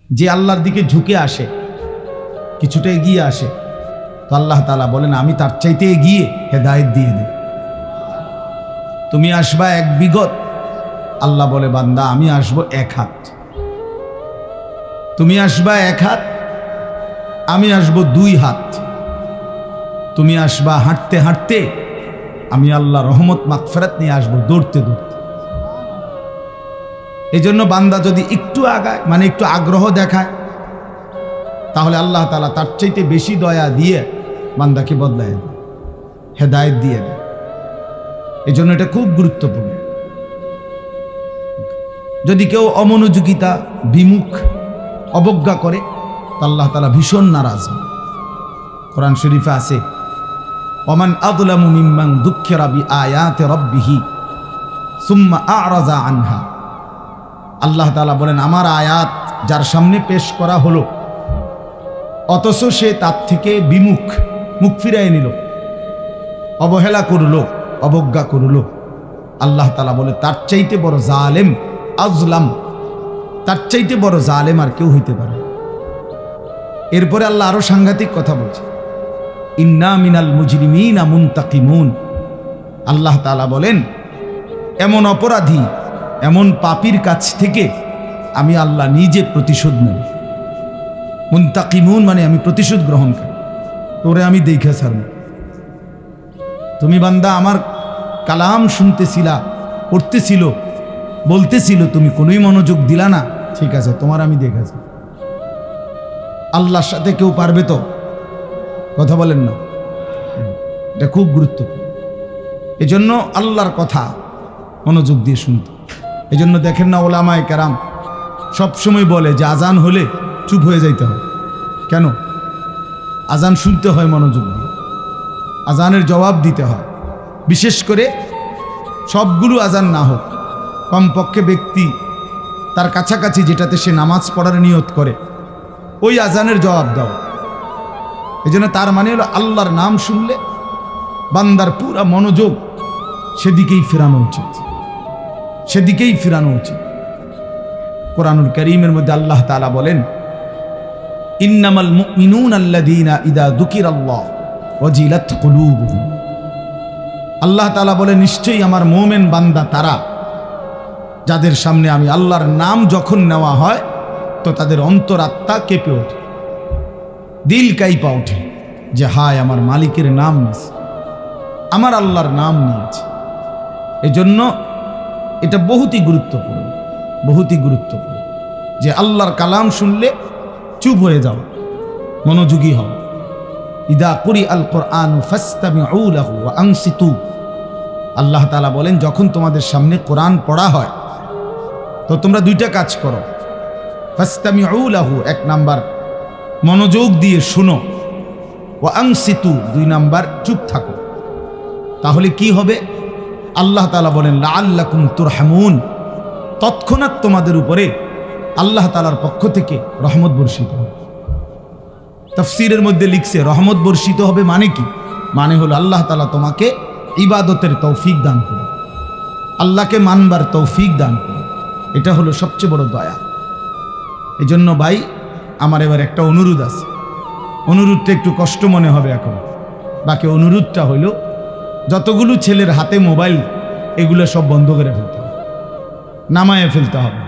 যে আল্লাহর দিকে ঝুঁকে আসে, কিছুটা এগিয়ে আসে, তো আল্লাহ তাআলা বলেন আমি তার চাইতে এগিয়ে হেদায়েত দিয়ে দেব। তুমি আসবা এক বিগত, আল্লাহ বলে বান্দা আমি আসবো এক হাত। তুমি আসবা এক হাত, আমি আসবো দুই হাত। তুমি আসবা হাঁটতে হাঁটতে, আমি আল্লাহ রহমত মাগফিরাত নিয়ে আসবো দৌড়তে দৌড়তে। এই জন্য বান্দা যদি একটু আগায়, মানে একটু আগ্রহ দেখায়, তাহলে আল্লাহ তাআলা তার চাইতে বেশি দয়া দিয়ে বান্দাকে বদলায় দেয়, হেদায়েত দিয়ে দেয়। এই জন্য এটা খুব গুরুত্বপূর্ণ। যদি কেউ অমনোযোগিতা, বিমুখ, অবজ্ঞা করে, তো আল্লাহ তাআলা ভীষণ নারাজ হন। কোরআন শরীফে আছে ওমান আযলামু মিম্মান যুক্কিরা বিআয়াতি রাব্বিহি সুম্মা আ'রাযা আনহা। আল্লাহ তাআলা বলেন আমার আয়াত যার সামনে পেশ করা হলো, অথচ সে তার থেকে বিমুখ, মুখ ফিরায় নিল, অবহেলা করলো, অবজ্ঞা করলো, আল্লাহ তাআলা বলে তার চাইতে বড় জালেম, আযলাম, তার চাইতে বড় জালেম আর কেউ হইতে পারে। এরপরে আল্লাহ আরো সাংঘাতিক কথা বলছে, ইন্না মিনাল মুজরিমিনা মুনতাকিমুন। আল্লাহ তাআলা বলেন এমন অপরাধী, এমন পাপীর কাছ থেকে আমি আল্লাহ নিজে প্রতিশোধ নেব। মুনতাকিমুন মানে আমি প্রতিশোধ গ্রহণ করি, তোরে আমি দেখে ছাড়ব। তুমি বান্দা আমার কালাম শুনতেছিলা, পড়তেছিল, বলতেছিল, তুমি কোনোই মনোযোগ দিলা না, ঠিক আছে, তোমার আমি দেখেছি। আল্লাহর সাথে কেউ পারবে তো? কথা বলেন না, এটা খুব গুরুত্বপূর্ণ। এজন্য আল্লাহর কথা মনোযোগ দিয়ে শুনতে। এজন্য দেখেন না ওলামায়ে কেরাম সবসময় বলে যে আজান হলে চুপ হয়ে যাইতে হয়। কেন? আজান শুনতে হয় মনোযোগ দিয়ে, আজানের জবাব দিতে হয়। বিশেষ করে সবগুলো আজান না হোক, কমপক্ষে ব্যক্তি তার কাছাকাছি যেটাতে সে নামাজ পড়ার নিয়ত করে, ওই আজানের জবাব দেওয়া। এই জন্য তার মানে হলো আল্লাহর নাম শুনলে বান্দার পুরা মনোযোগ সেদিকেই ফেরানো উচিত, সেদিকেই ফেরানো উচিত। কোরআনুল কারীমের মধ্যে আল্লাহ তাআলা বলেন ইন্নামাল মুমিনুনা আল্লাযীনা ইযা যুকিরাল্লাহ ওয়াজিলাত কুলুবুহুম। আল্লাহ তাআলা বলেন নিশ্চয়ই আমার মুমিন বান্দা তারা যাদের সামনে আমি আল্লাহর নাম যখন নেওয়া হয় তো তাদের অন্তরাত্মা কেঁপে ওঠে, দিল কাইপা ওঠে যে হায় আমার মালিকের নাম নিয়েছে, আমার আল্লাহর নাম নিয়েছে। এজন্য এটা বহুতই গুরুত্বপূর্ণ, বহুতই গুরুত্বপূর্ণ যে আল্লাহর কালাম শুনলে চুপ হয়ে যাও, মনোযোগী হও। ইদা কুরি আল কোরআন ফাসতামিউ লাহু ওয়া আনসিতু। আল্লাহ তাআলা বলেন যখন তোমাদের সামনে কোরআন পড়া হয় তো তোমরা দুইটা কাজ করো। ফাসতামিউ লাহু, এক নাম্বার মনোযোগ দিয়ে শুনো, ওয়া আনসিতু, দুই নাম্বার চুপ থাকো। তাহলে কি হবে? আল্লাহ তাআলা বলেন লাআল্লাকুম তুরহামুন, তৎক্ষণাৎ তোমাদের উপরে আল্লাহ তাআলার পক্ষ থেকে রহমত বর্ষিত হবে। তাফসীরের মধ্যে লিখছে রহমত বর্ষিত হবে মানে কি? মানে হলো আল্লাহ তাআলা তোমাকে ইবাদতের তৌফিক দান করবে, আল্লাহকে মানবার তৌফিক দান করবে। এটা হলো সবচেয়ে বড় দয়া। এই জন্য ভাই আমার এবার একটা অনুরোধ আছে, অনুরোধটা একটু কষ্ট মনে হবে এখন, বাকি অনুরোধটা হইল যতগুলো ছেলের হাতে মোবাইল এগুলো সব বন্ধ করে ফেলতে হবে, নামায়ে ফেলতে হবে।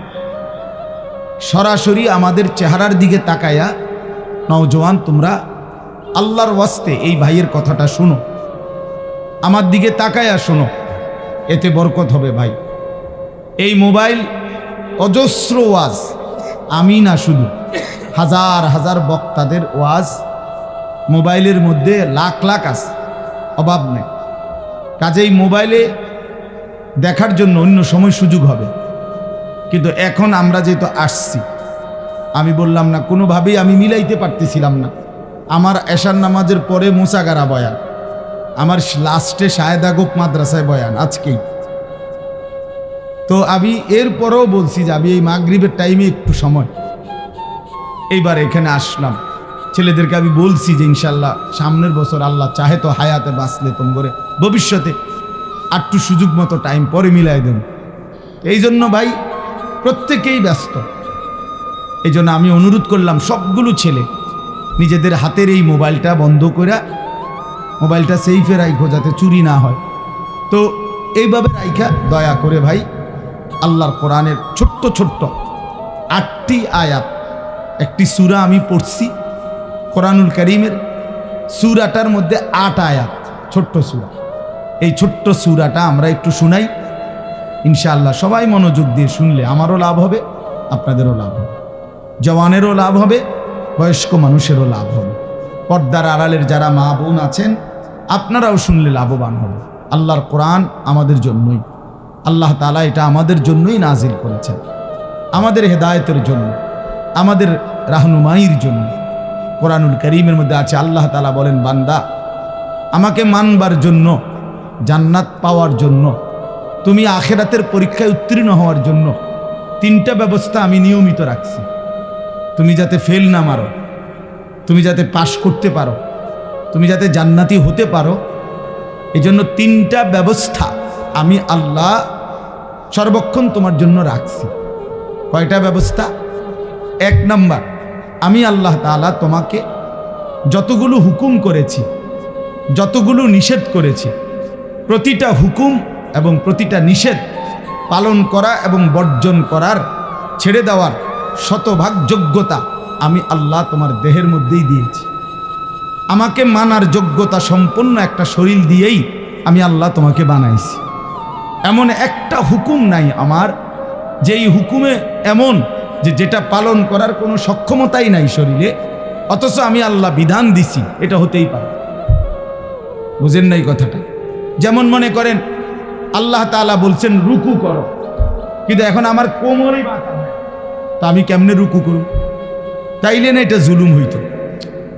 সরাসরি আমাদের চেহারার দিকে তাকায়া নওজোয়ান তোমরা আল্লাহর ওয়াস্তে এই ভাইয়ের কথাটা শোনো, আমার দিকে তাকায়া শোনো, এতে বরকত হবে ভাই। এই মোবাইল অজস্র ওয়াজ, আমি না শুধু হাজার হাজার বক্তাদের ওয়াজ মোবাইলের মধ্যে লাখ লাখ আছে, অভাব নেই। কাজেই মোবাইলে দেখার জন্য অন্য সময় সুযোগ হবে, কিন্তু এখন আমরা যেহেতু আসছি, আমি বললাম না কোনোভাবেই আমি মিলাইতে পারতেছিলাম না। আমার এশার নামাজের পরে মুসাগারা বয়ান, আমার লাস্টে শাহেদা গোপ মাদ্রাসায় বয়ান আজকেই। তো আমি এরপরেও বলছি যে আমি এই মাগরিবের টাইমে একটু সময়, এইবার এখানে আসলাম। ছেলেদেরকে আমি বলছি যে ইনশাল্লাহ সামনের বছর আল্লাহ চাহে তো হায়াতে বাঁচলে তোম করে ভবিষ্যতে আরটু সুযোগ মতো টাইম পরে মিলাই দেন। এই জন্য ভাই প্রত্যেকেই ব্যস্ত, এই জন্য আমি অনুরোধ করলাম সবগুলো ছেলে নিজেদের হাতের এই মোবাইলটা বন্ধ করে মোবাইলটা সেফে রাখো যাতে চুরি না হয়। তো এইভাবে রাইখা দয়া করে ভাই আল্লাহর কোরআনের ছোট্ট ছোট্ট 8টি আয়াত, একটি সূরা আমি পড়ছি কোরআনুল কারীমের, সূরাটার মধ্যে 8 আয়াত, ছোট্ট সূরা। এই ছোট্ট সূরাটা আমরা একটু শুনাই ইনশাআল্লাহ। সবাই মনোযোগ দিয়ে শুনলে আমারও লাভ হবে, আপনাদেরও লাভ হবে, জওয়ানেরও লাভ হবে, বয়স্ক মানুষেরও লাভ হবে। পর্দার আড়ালের যারা মা বোন আছেন আপনারাও শুনলে লাভবান হবে। আল্লাহর কোরআন আমাদের জন্যই, আল্লাহ তাআলা এটা আমাদের জন্যই নাজিল করেছেন, আমাদের হেদায়েতের জন্য, আমাদের রাহনুমাইয়ের জন্য। কোরআনুল কারীমের মধ্যে আছে আল্লাহ তাআলা বলেন, বান্দা আমাকে মানবার জন্য, জান্নাত পাওয়ার জন্য, তুমি আখিরাতের পরীক্ষায় উত্তীর্ণ হওয়ার জন্য 3টা ব্যবস্থা আমি নিয়মিত রাখছি। তুমি যাতে ফেল না মারো, তুমি যাতে পাশ করতে পারো, তুমি যাতে জান্নাতি হতে পারো, এই জন্য 3টা ব্যবস্থা আমি আল্লাহ সর্বক্ষণ তোমার জন্য রাখছি। কয়টা ব্যবস্থা? 1 নাম্বার, আমি আল্লাহ তাআলা তোমাকে যতগুলো হুকুম করেছি, যতগুলো নিষেধ করেছি, প্রতিটা হুকুম এবং প্রতিটা নিষেধ পালন করা এবং বর্জন করার, ছেড়ে দেওয়ার শতভাগ যোগ্যতা আমি আল্লাহ তোমার দেহের মধ্যেই দিয়েছি। আমাকে মানার যোগ্যতা সম্পন্ন একটা শরীর দিয়েই আমি আল্লাহ তোমাকে বানাইছি। এমন একটা হুকুম নাই আমার যেই হুকুমে এমন যেটা পালন করার কোনো সক্ষমতাই নাই শরীরে, অথচ আমি আল্লাহ বিধান দিছি, এটা হতেই পারে। বুঝেন নাই কথাটা? যেমন মনে করেন আল্লাহ তাআলা বলছেন রুকু করো, কিন্তু এখন আমার কোমরই বাঁকা, তো আমি কেমনে রুকু করব? তাইলে না এটা জুলুম হইতো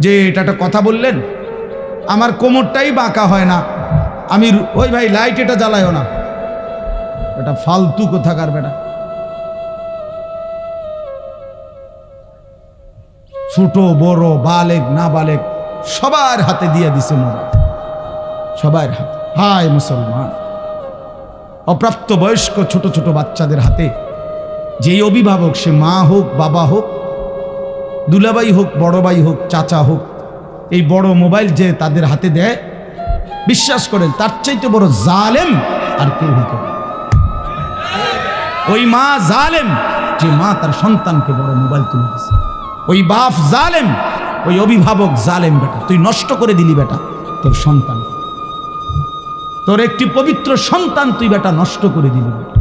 যে এটা একটা কথা বললেন, আমার কোমরটাই বাঁকা হয় না, আমি ওই ভাই লাইট এটা জ্বালায়ও না, এটা ফালতু কোথাকার বেটা। ছোট বড় বালেগ না বালেগ সবার হাতে দিয়ে দিছে মোবাইল, সবার হাতে। হায় মুসলমান, অপ্রাপ্ত বয়স্ক ছোট ছোট বাচ্চাদের হাতে যেই অভিভাবক, সে মা হোক, বাবা হোক, দুলাভাই হোক, বড় ভাই হোক, চাচা হোক, এই বড় মোবাইল যে তাদের হাতে দেয়, বিশ্বাস করেন তার চাইতে বড় জালেম আর কেউ হইতে পারে। ওই মা জালেম যে মা তার সন্তানকে বড় মোবাইল তুলে দিছে, ওই বাপ জালেম, ওই অভিভাবক জালেম। বেটা তুই নষ্ট করে দিলি বেটা তোর সন্তান, তোর একটি পবিত্র সন্তান তুই বেটা নষ্ট করে দিলি। বেটা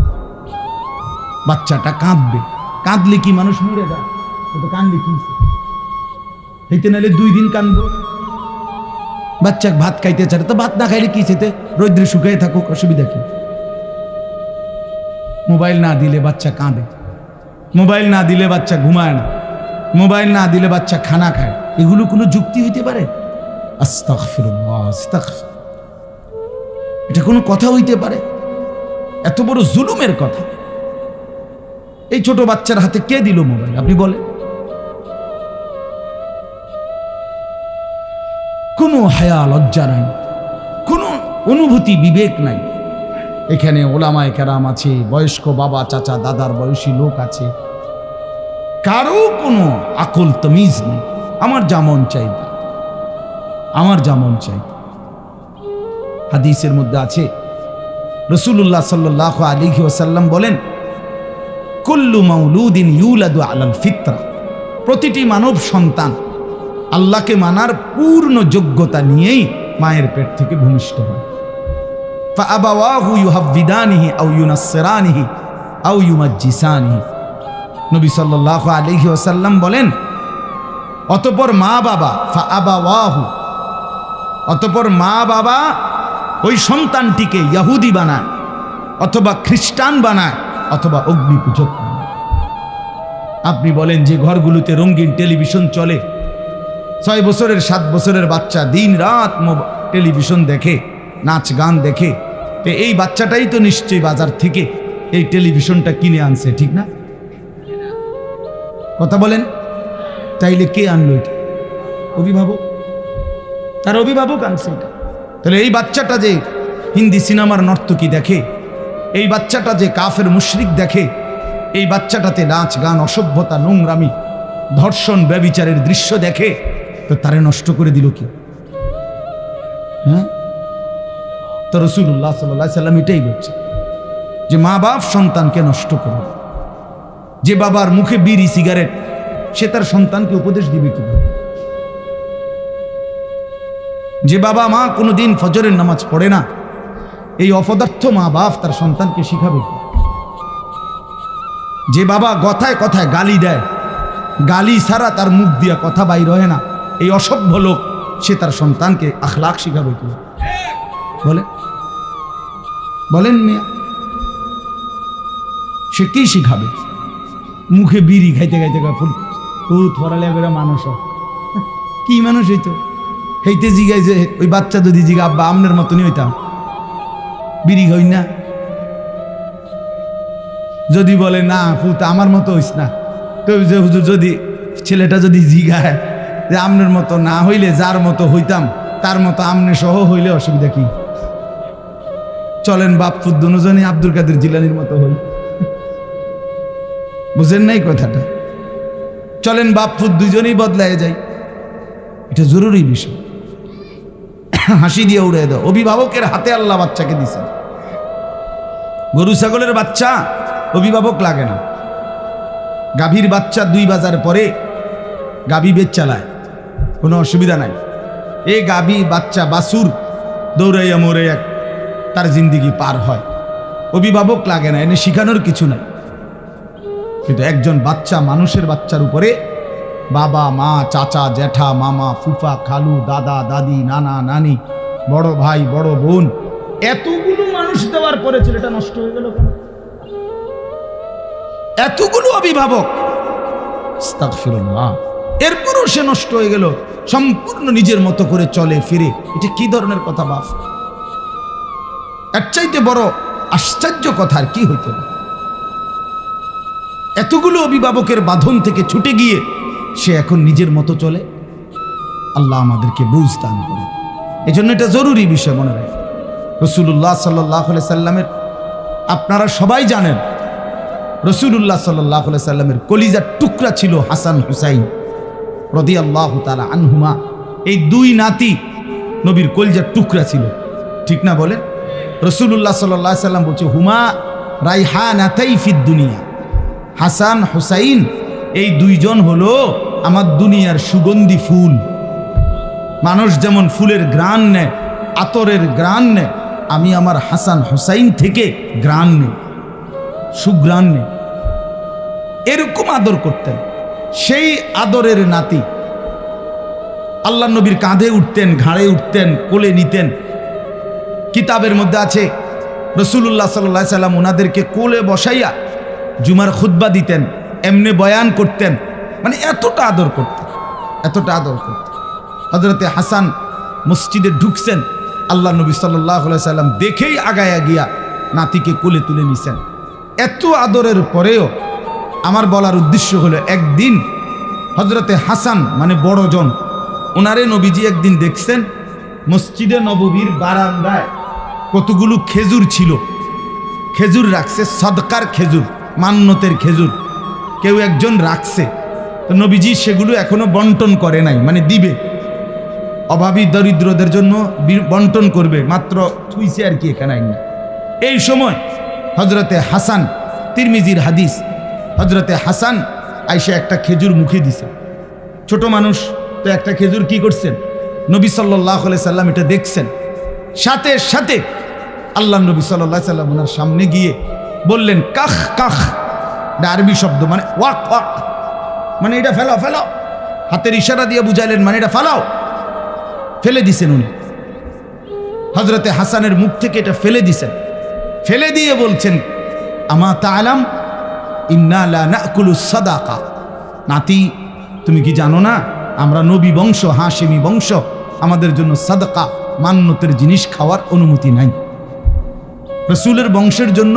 বাচ্চাটা কাঁদবে, কাঁদলে কি মানুষ মরে যায়? তো কাঁদলে কি হইতে, নাহলে 2 দিন কাঁদবো। বাচ্চা ভাত খাইতে চায় তো ভাত না খাইলে কি সেতে রৌদ্রে শুকাই থাকুক, অসুবিধা কি? মোবাইল না দিলে বাচ্চা কাঁদে, মোবাইল না দিলে বাচ্চা ঘুমায় না, মোবাইল না দিলে বাচ্চা খানা খায়। এগুলো কোনো যুক্তি হইতে পারে? আস্তাগফিরুল্লাহ, আস্তাগফির। এটা কোনো কথা হইতে পারে? এত বড় জুলুমের কথা। এই ছোট বাচ্চার হাতে কে দিল মোবাইল আপনি বলেন? কোনো হায়া লজ্জা নাই, কোনো অনুভূতি বিবেক নাই। এখানে ওলামায়ে কেরাম আছে, বয়স্ক বাবা চাচা দাদার বয়সী লোক আছে, কারো কোনো আকল তমিজ নেই। আমার যেমন চাই, আমার যেমন চাই। হাদিসের মধ্যে আছে রাসূলুল্লাহ সাল্লাল্লাহু আলাইহি ওয়াসাল্লাম বলেন, কুল্লু মাউলুদিন ইউলাদু আলাল ফিতরা, প্রতিটি মানব সন্তান আল্লাহকে মানার পূর্ণ যোগ্যতা নিয়েই মায়ের পেট থেকে ভূমিষ্ঠ হয়। ফাআবাওয়াহু ইউহাব্বিদানিহি আও ইউনাসসিরানিহি আও ইউমাজ্জিসানিহি। নবী সাল্লাল্লাহু আলাইহি ওয়াসাল্লাম বলেন, অতঃপর মা বাবা, ফাআবাওয়াহু, অতঃপর মা বাবা ওই সন্তানটিকে ইহুদি বানায়, অথবা খ্রিস্টান বানায়, অথবা অগ্নিপূজক বানায়। আপনি বলেন যে ঘরগুলোতে রঙিন টেলিভিশন চলে, 6 বছরের 7 বছরের বাচ্চা দিন রাত টেলিভিশন দেখে, নাচ গান দেখে, তো এই বাচ্চাটাই তো নিশ্চয়ই বাজার থেকে এই টেলিভিশনটা কিনে আনছে, ঠিক না? কথা বলেন। তাইলে কে আনলো এটা? অভিভাবক, তার অভিভাবক আনছে এটা। তাহলে এই বাচ্চাটা যে হিন্দি সিনেমার নর্তকী দেখে, এই বাচ্চাটা যে কাফের মুশরিক দেখে, এই বাচ্চাটাতে নাচ গান, অসভ্যতা, নোংরামি, ধর্ষণ ব্যভিচারের দৃশ্য দেখে তো তারে নষ্ট করে দিল কি? হ্যাঁ, তো রাসূলুল্লাহ সাল্লাল্লাহু আলাইহি সাল্লাম এটাই বলছে যে মা বাপ সন্তানকে নষ্ট করে। যে বাবার মুখে বিড়ি সিগারেট, সে তার সন্তানকে উপদেশ দিবে কিভাবে? যে বাবা মা কোনোদিন ফজরের নামাজ পড়ে না, এই অপদার্থ মা বাপ তার সন্তানকে শিখাবে কি? যে বাবা কথায় কথায় গালি দেয়, গালি ছাড়া তার মুখ দিয়া কথা বাইর হয় না, এই অসভ্য লোক, সে তার সন্তানকে আখলাক শিখাবে কি? বলেন মিয়া, সে কি শিখাবে? মুখে বিড়ি খাইতে খাইতে ফুল ও থরালে করে মানুষ কি মানুষ হইতো? হেইতে জিগাই যে ওই বাচ্চা যদি জিগা আব্বা আমনের মতনই হইতাম, বিড়ি হই না। যদি বলে না ফুত আমার মতো হইস না, তো যে হুজুর যদি ছেলেটা যদি জিগায় যে আমনের মতো না হইলে যার মতো হইতাম তার মতো আমনে সহ হইলে অসুবিধা কি? চলেন বাপ ফুত দুজনই আব্দুল কাদের জিলানির মতো হই। বুঝেন নাই কথাটা? চলেন বাপ ফুত দুজনেই বদলায় যাই। এটা জরুরি বিষয়। হাসি দিয়ে উড়ে দাও। অভিভাবকের হাতে আল্লাহ বাচ্চাকে দিছেন। গরু ছাগলের বাচ্চা অভিভাবক লাগে না। গাভীর বাচ্চা 2 বাজার পরে গাভী বেচ চালায়, কোনো অসুবিধা নাই। এই গাভী বাচ্চা বাছুর দৌড়াইয়া মরে এক তার জিন্দিগি পার হয়, অভিভাবক লাগে না, এনে শিখানোর কিছু নাই। কিন্তু একজন বাচ্চা, মানুষের বাচ্চার উপরে বাবা মা চাচা জ্যাঠা মামা ফুফা খালু দাদা দাদি নানা নানি বড় ভাই বড় বোন এতগুলো মানুষ দেওয়ার পরে ছেলেটা নষ্ট হয়ে গেল কেন? এতগুলো অভিভাবক, আস্তাগফিরুল্লাহ, এরপরও সে নষ্ট হয়ে গেল, সম্পূর্ণ নিজের মতো করে চলে ফিরে। এটা কি ধরনের কথা বাপ? এর চাইতে বড় আশ্চর্য কথা আর কি হইতে পারে? এতগুলো অভিভাবকের বাঁধন থেকে ছুটে গিয়ে সে এখন নিজের মতো চলে। আল্লাহ আমাদেরকে বুঝ দান করে। এই জন্য এটা জরুরি বিষয় মনে রাখে। রাসূলুল্লাহ সাল্লাল্লাহু আলাইহি সাল্লামের, আপনারা সবাই জানেন, রাসূলুল্লাহ সাল্লাল্লাহু আলাইহি সাল্লামের কলিজার টুকরা ছিল হাসান হুসাইন রাদিয়াল্লাহু তাআলা আনহুমা। এই 2 নাতি নবীর কলিজার টুকরা ছিল, ঠিক না বলেন? রাসূলুল্লাহ সাল্লাল্লাহু আলাইহি সাল্লাম বলছে হুমা রাইহানাতাই ফিদ দুনিয়া। হাসান হুসাইন এই 2 জন হলো আমার দুনিয়ার সুগন্ধি ফুল। মানুষ যেমন ফুলের ঘ্রাণ নেয়, আতরের ঘ্রাণ নেয়, আমি আমার হাসান হুসাইন থেকে ঘ্রাণ নেই, সুঘ্রাণ নেই। এরকম আদর করতেন। সেই আদরের নাতি আল্লাহ নবীর কাঁধে উঠতেন, ঘাড়ে উঠতেন, কোলে নিতেন। কিতাবের মধ্যে আছে রাসূলুল্লাহ সাল্লাল্লাহু আলাইহি সাল্লাম ওনাদেরকে কোলে বসাইয়া জুমার খুতবা দিতেন, এমনি বয়ান করতেন, মানে এতটা আদর করতেন, এতটা আদর করতেন। হযরতে হাসান মসজিদে ঢুকছেন, আল্লাহ নবী সাল্লাল্লাহু আলাইহি সাল্লাম দেখেই আগায়া গিয়া নাতিকে কোলে তুলে নিছেন। এত আদরের পরেও আমার বলার উদ্দেশ্য হলো, একদিন হযরতে হাসান মানে বড়জন, ওনারে নবীজি একদিন দেখছেন মসজিদে নববীর বারান্দায় কতগুলো খেজুর ছিল, খেজুর রাখছে, সদকার খেজুর, মান্নতের খেজুর কেউ একজন রাখছে। তো নবীজি সেগুলো এখনো বন্টন করে নাই, মানে দিবে, অভাবী দরিদ্রদের জন্য বন্টন করবে, মাত্র থুইছে আর কি, এখানে আইনি। এই সময় হযরতে হাসান, তিরমিজির হাদিস, হযরতে হাসান আইসা একটা খেজুর মুখে দিছে। ছোট মানুষ তো একটা খেজুর কি করছেন, নবী সাল্লাল্লাহু আলাইহি সাল্লাম এটা দেখছেন। সাথে সাথে আল্লাহ নবী সাল্লাল্লাহু আলাইহি সাল্লাম ওনার সামনে গিয়ে বললেন কাখ কাখ, আরবি শব্দ, মানে ওয়াক ওয়াক, মানে এটা ফেলাও ফেলাও, হাতের ইশারা দিয়ে বুঝাইলেন মানে এটা ফেলাও। ফেলে দিছেন উনি, হযরতে হাসানের মুখ থেকে এটা ফেলে দিছেন। ফেলে দিয়ে বলছেন আমা তাআলাম ইন্না লা নাকুলু সাদাকা, নাতি তুমি কি জানো না আমরা নবী বংশ, হাশেমি বংশ, আমাদের জন্য সাদকা মান্নতের জিনিস খাওয়ার অনুমতি নাই। রাসূলের বংশের জন্য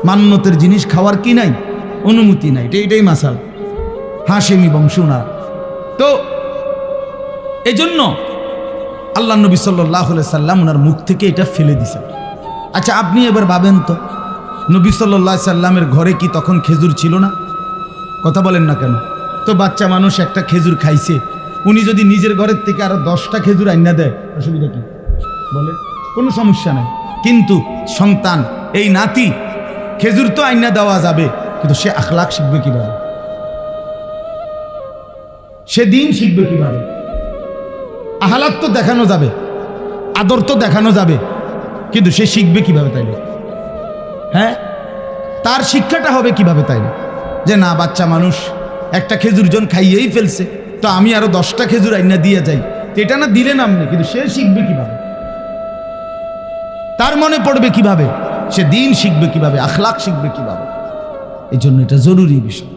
মান্নতের জিনিস খাওয়ার কি নাই, অনুমতি নাই। এটাই মাসাল, হাশেমি বংশ না। তো এজন্য আল্লাহ নবী সাল্লাল্লাহু আলাইহি সাল্লাম ওনার মুখ থেকে এটা ফেলে দিছেন। আচ্ছা আপনি এবার ভাবেন তো, নবী সাল্লাল্লাহু আলাইহি সাল্লামের ঘরে কি তখন খেজুর ছিল না? কথা বলেন না কেন? তো বাচ্চা মানুষ একটা খেজুর খাইছে, উনি যদি নিজের ঘরের থেকে আরো 10টা খেজুর আইনা দেয়, অসুবিধা কি বলে? কোনো সমস্যা নাই। কিন্তু সন্তান, এই নাতি, খেজুর তো আইনা দেওয়া যাবে, কিন্তু সে আখলাক শিখবে কিভাবে? সে দিন শিখবে কিভাবে? আহলাক তো দেখানো যাবে, আদর তো দেখানো যাবে, কিন্তু সে শিখবে কিভাবে তাইলে? হ্যাঁ, তার শিক্ষাটা হবে কিভাবে তাইলে? যে না, বাচ্চা মানুষ একটা খেজুর জন খাইয়েই ফেলছে, তো আমি আরো 10টা খেজুর আইনা দিয়ে যাই, তো এটা না দিলেন আপনি, কিন্তু সে শিখবে কিভাবে? তার মনে পড়বে কিভাবে? সে দিন শিখবে কিভাবে? আখলাক শিখবে কিভাবে? এই জন্য এটা জরুরি বিষয়।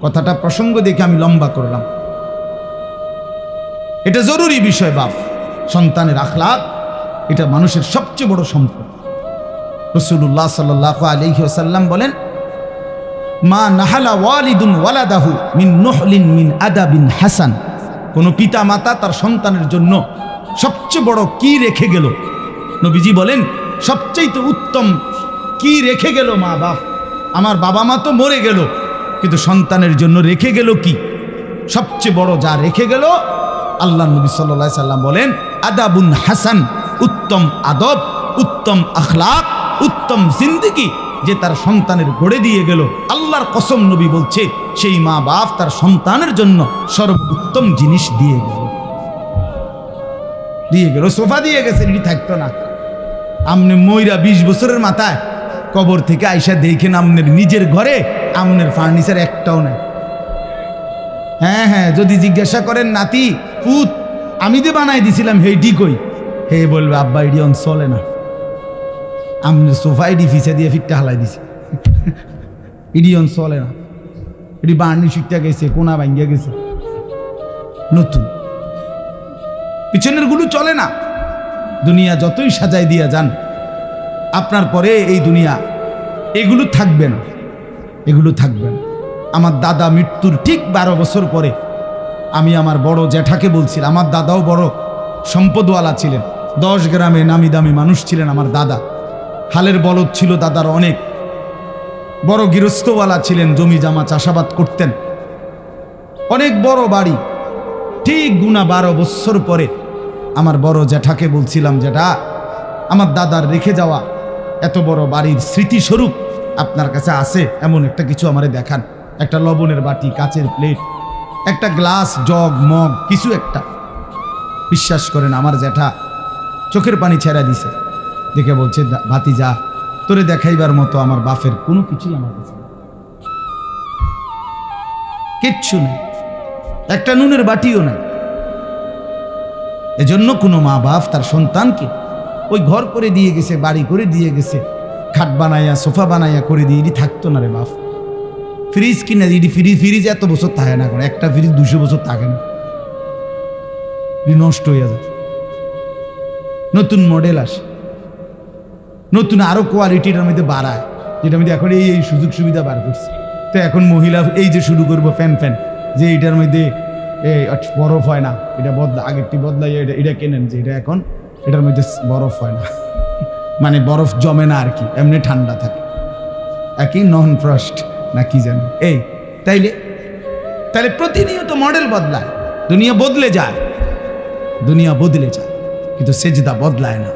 কথাটা প্রসঙ্গ দেখে আমি লম্বা করলাম। এটা জরুরি বিষয় বাপ। সন্তানের আখলাক এটা মানুষের সবচেয়ে বড় সম্পদ। রাসূলুল্লাহ সাল্লাল্লাহু আলাইহি ওয়াসাল্লাম বলেন, মা নাহালা ওয়ালিদুন ওয়ালাদাহু মিন নুহলিন মিন আদাবিন হাসান। কোন পিতা মাতা তার সন্তানের জন্য সবচেয়ে বড় কি রেখে গেল? নবীজি বলেন, সবচেয়ে উত্তম কি রেখে গেল মা বাপ? আমার বাবা মা তো মরে গেল, কিন্তু সন্তানের জন্য রেখে গেল কি? সবচেয়ে বড় যা রেখে গেল, আল্লাহ নবী সাল্লাল্লাহু আলাইহি সাল্লাম বলেন, আদাবুন হাসান, উত্তম আদব, উত্তম আখলাক, উত্তম জিন্দেগি যে তার সন্তানের গড়ে দিয়ে গেল। আল্লাহর কসম, নবী বলছে, সেই মা বাপ তার সন্তানের জন্য সর্বোত্তম জিনিস দিয়ে গেল। সোফা দিয়ে গেছে, এটি থাকতো না। আমনে ময়রা 20 বছরের মাথায় কবর থেকে আইসা দেখেন আমনের নিজের ঘরে আমনের ফার্নিচার একটাও নাই। হ্যাঁ, যদি জিজ্ঞাসা করেন নাতি পুত আমি যে বানাই দিছিলাম হেইটি কই, হে বলবে আব্বা এটি অন চলে না, আমনের সোফা এটি ফিসা দিয়ে ফিটটা হালাই দিছে, এটি অন চলে না, এটি বার্নি শিখতে গেছে, কোনা ভাঙ্গিয়া গেছে, নতুন, পিছনের গুলো চলে না। দুনিয়া যতই সাজাই দিয়া যান, আপনার পরে এই দুনিয়া এগুলো থাকবে না, এগুলো থাকবে না। আমার দাদা মৃত্যুর ঠিক 12 বছর পরে আমি আমার বড় জ্যাঠাকে বলছিলাম, আমার দাদাও বড় সম্পদওয়ালা ছিলেন, 10 গ্রামে নামি দামি মানুষ ছিলেন আমার দাদা। হালের বলদ ছিল দাদার অনেক, বড় গৃহস্থওয়ালা ছিলেন, জমি জামা চাষাবাদ করতেন, অনেক বড় বাড়ি। ঠিক গুনা 12 বছর পরে আমার বড় জ্যাঠাকে বলছিলাম, জ্যাঠা আমার দাদার রেখে যাওয়া এত বড় বাড়ির স্মৃতিস্বরূপ আপনার কাছে আছে এমন একটা কিছু আমারে দেখান। একটা লবণের বাটি, কাচের প্লেট, একটা গ্লাস, জগ, মগ, কিছু একটা। বিশ্বাস করেন আমার জ্যাঠা চোখের পানি ছেড়া দিছে, দেখে বলছে, ভাতিজা তোরে দেখাইবার মতো আমার বাপের কোনো কিছুই আমার কাছে কিচ্ছু নেই, একটা নুনের বাটিও নাই। এজন্য কোনো মা বাপ তার সন্তানকে ওই ঘর করে দিয়ে গেছে, বাড়ি করে দিয়ে গেছে, খাট বানাইয়া সোফা বানাইয়া করে দিয়ে, এটি থাকতো না রে বাপ। ফ্রিজ কিনে এটি ফ্রিজ এত বছর থাকে না, করে একটা ফ্রিজ 200 বছর থাকে না, নষ্ট হয়ে যায়। নতুন মডেল আসে, নতুন আরো কোয়ালিটির মধ্যে বাড়ায়, যেটা মধ্যে এখন এই সুযোগ সুবিধা বার করছে। তো এখন মহিলা এই যে শুরু করবো ফ্যান যে এটার মধ্যে বরফ হয় না, এটা আগেরটি বদলাই, এটা কেনেন যে এটা এখন এটার মধ্যে বরফ হয় না, মানে বরফ জমে না আর কি, এমনি ঠান্ডা থাকে, একই নন ফ্রস্ট না কি জানি। তাইলে প্রতিনিয়ত মডেল বদলায়, দুনিয়া বদলে যায়, কিন্তু সেজদা বদলায় না।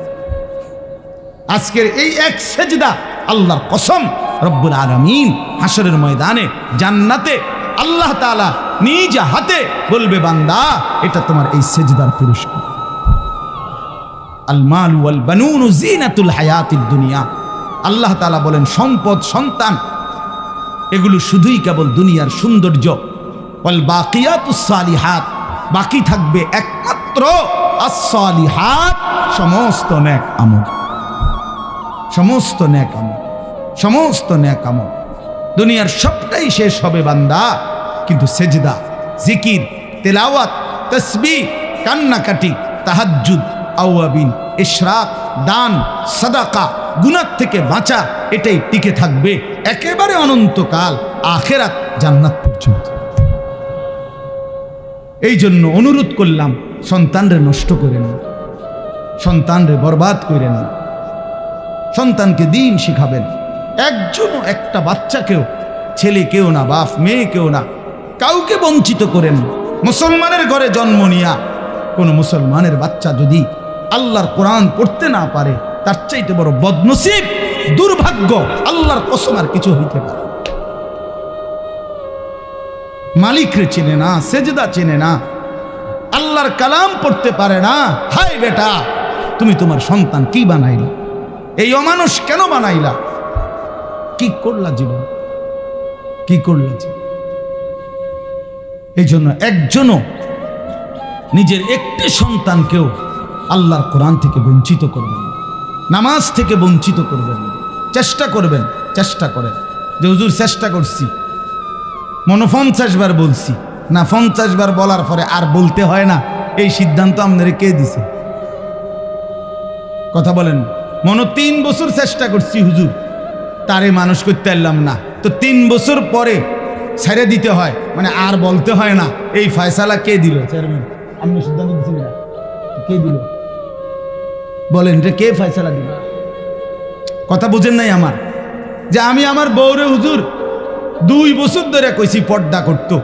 আজকের এই এক সেজদা, আল্লাহর কসম, রব্বুল আলামিন হাশরের ময়দানে জান্নাতে আল্লাহ তাআলা নিজ হাতে বলবে, বান্দা এটা তোমার এই সেজদার পুরস্কার। আল মাল ওয়াল বানুন জিনাতুল হায়াতিদ দুনিয়া। আল্লাহ তাআলা বলেন, সম্পদ, সন্তান এগুলো শুধুই কেবল দুনিয়ার সৌন্দর্য। ওয়াল বাকিয়াতুস সালিহাত, বাকি থাকবে একমাত্র আস-সালিহাত, সমস্ত নেক আমল, সমস্ত নেক আমল, সমস্ত নেক আমল। দুনিয়ার সবটাই শেষ হবে বান্দা, কিন্তু সেজদা, জিকির, তেলাওয়াত, তাসবিহ, কান্নাকাটি, তাহাজ্জুদ, আওয়াবিন, ইশরাক, দান, সাদাকা, গুনাহ থেকে বাঁচা, এটাই টিকে থাকবে একেবারে অনন্তকাল, আখিরাত, জান্নাত পর্যন্ত। এই জন্য অনুরোধ করলাম, সন্তানরে নষ্ট করেন না, সন্তানরে বরবাদ করেন না, সন্তানকে দিন শিখাবেন। একজনও একটা বাচ্চাকেও, ছেলে কেউ না, বাপ মেয়ে কেউ না, কাউকে বঞ্চিত করেন। মুসলমানের ঘরে জন্ম নিয়া কোন মুসলমানের বাচ্চা যদি আল্লাহর কোরআন পড়তে না পারে, তার চাইতে বড় বদনসিব, দুর্ভাগ্য আল্লাহর কসম আর কিছু হইতে পারে। মালিকরে চেনে না, সেজদা চেনে না, আল্লাহর কালাম পড়তে পারে না। হায় বেটা, তুমি তোমার সন্তান কি বানাইলা? এই অমানুষ কেন বানাইলা? কি করলা জীবন, কি করলা জীবন? এই জন্য একজনও নিজের একটি সন্তানকেও আল্লাহর কোরআন থেকে বঞ্চিত করবেন না, নামাজ থেকে বঞ্চিত করবেন না। চেষ্টা করবেন, চেষ্টা করেন যে হুজুর চেষ্টা করছি, 50 বার বলছি না, 50 বার বলার পরে আর বলতে হয় না, এই সিদ্ধান্ত আপনারা কে দিছে? কথা বলেন। 3 বছর চেষ্টা করছি হুজুর, তারে মানুষ করতে পারলাম না, তো 3 বছর পরে ছেড়ে দিতে হয়, মানে আর বলতে হয় না। এই ফয়সালা কে দিল? চেয়ারম্যান আপনি সিদ্ধান্ত দিচ্ছেন না, কে দিল বলেন? এটা কে ফয়সালা দিল? কথা বুঝেন নাই আমার? যে আমি আমার বউরে হুজুর 2 বছর ধরে কইছি পর্দা করতো,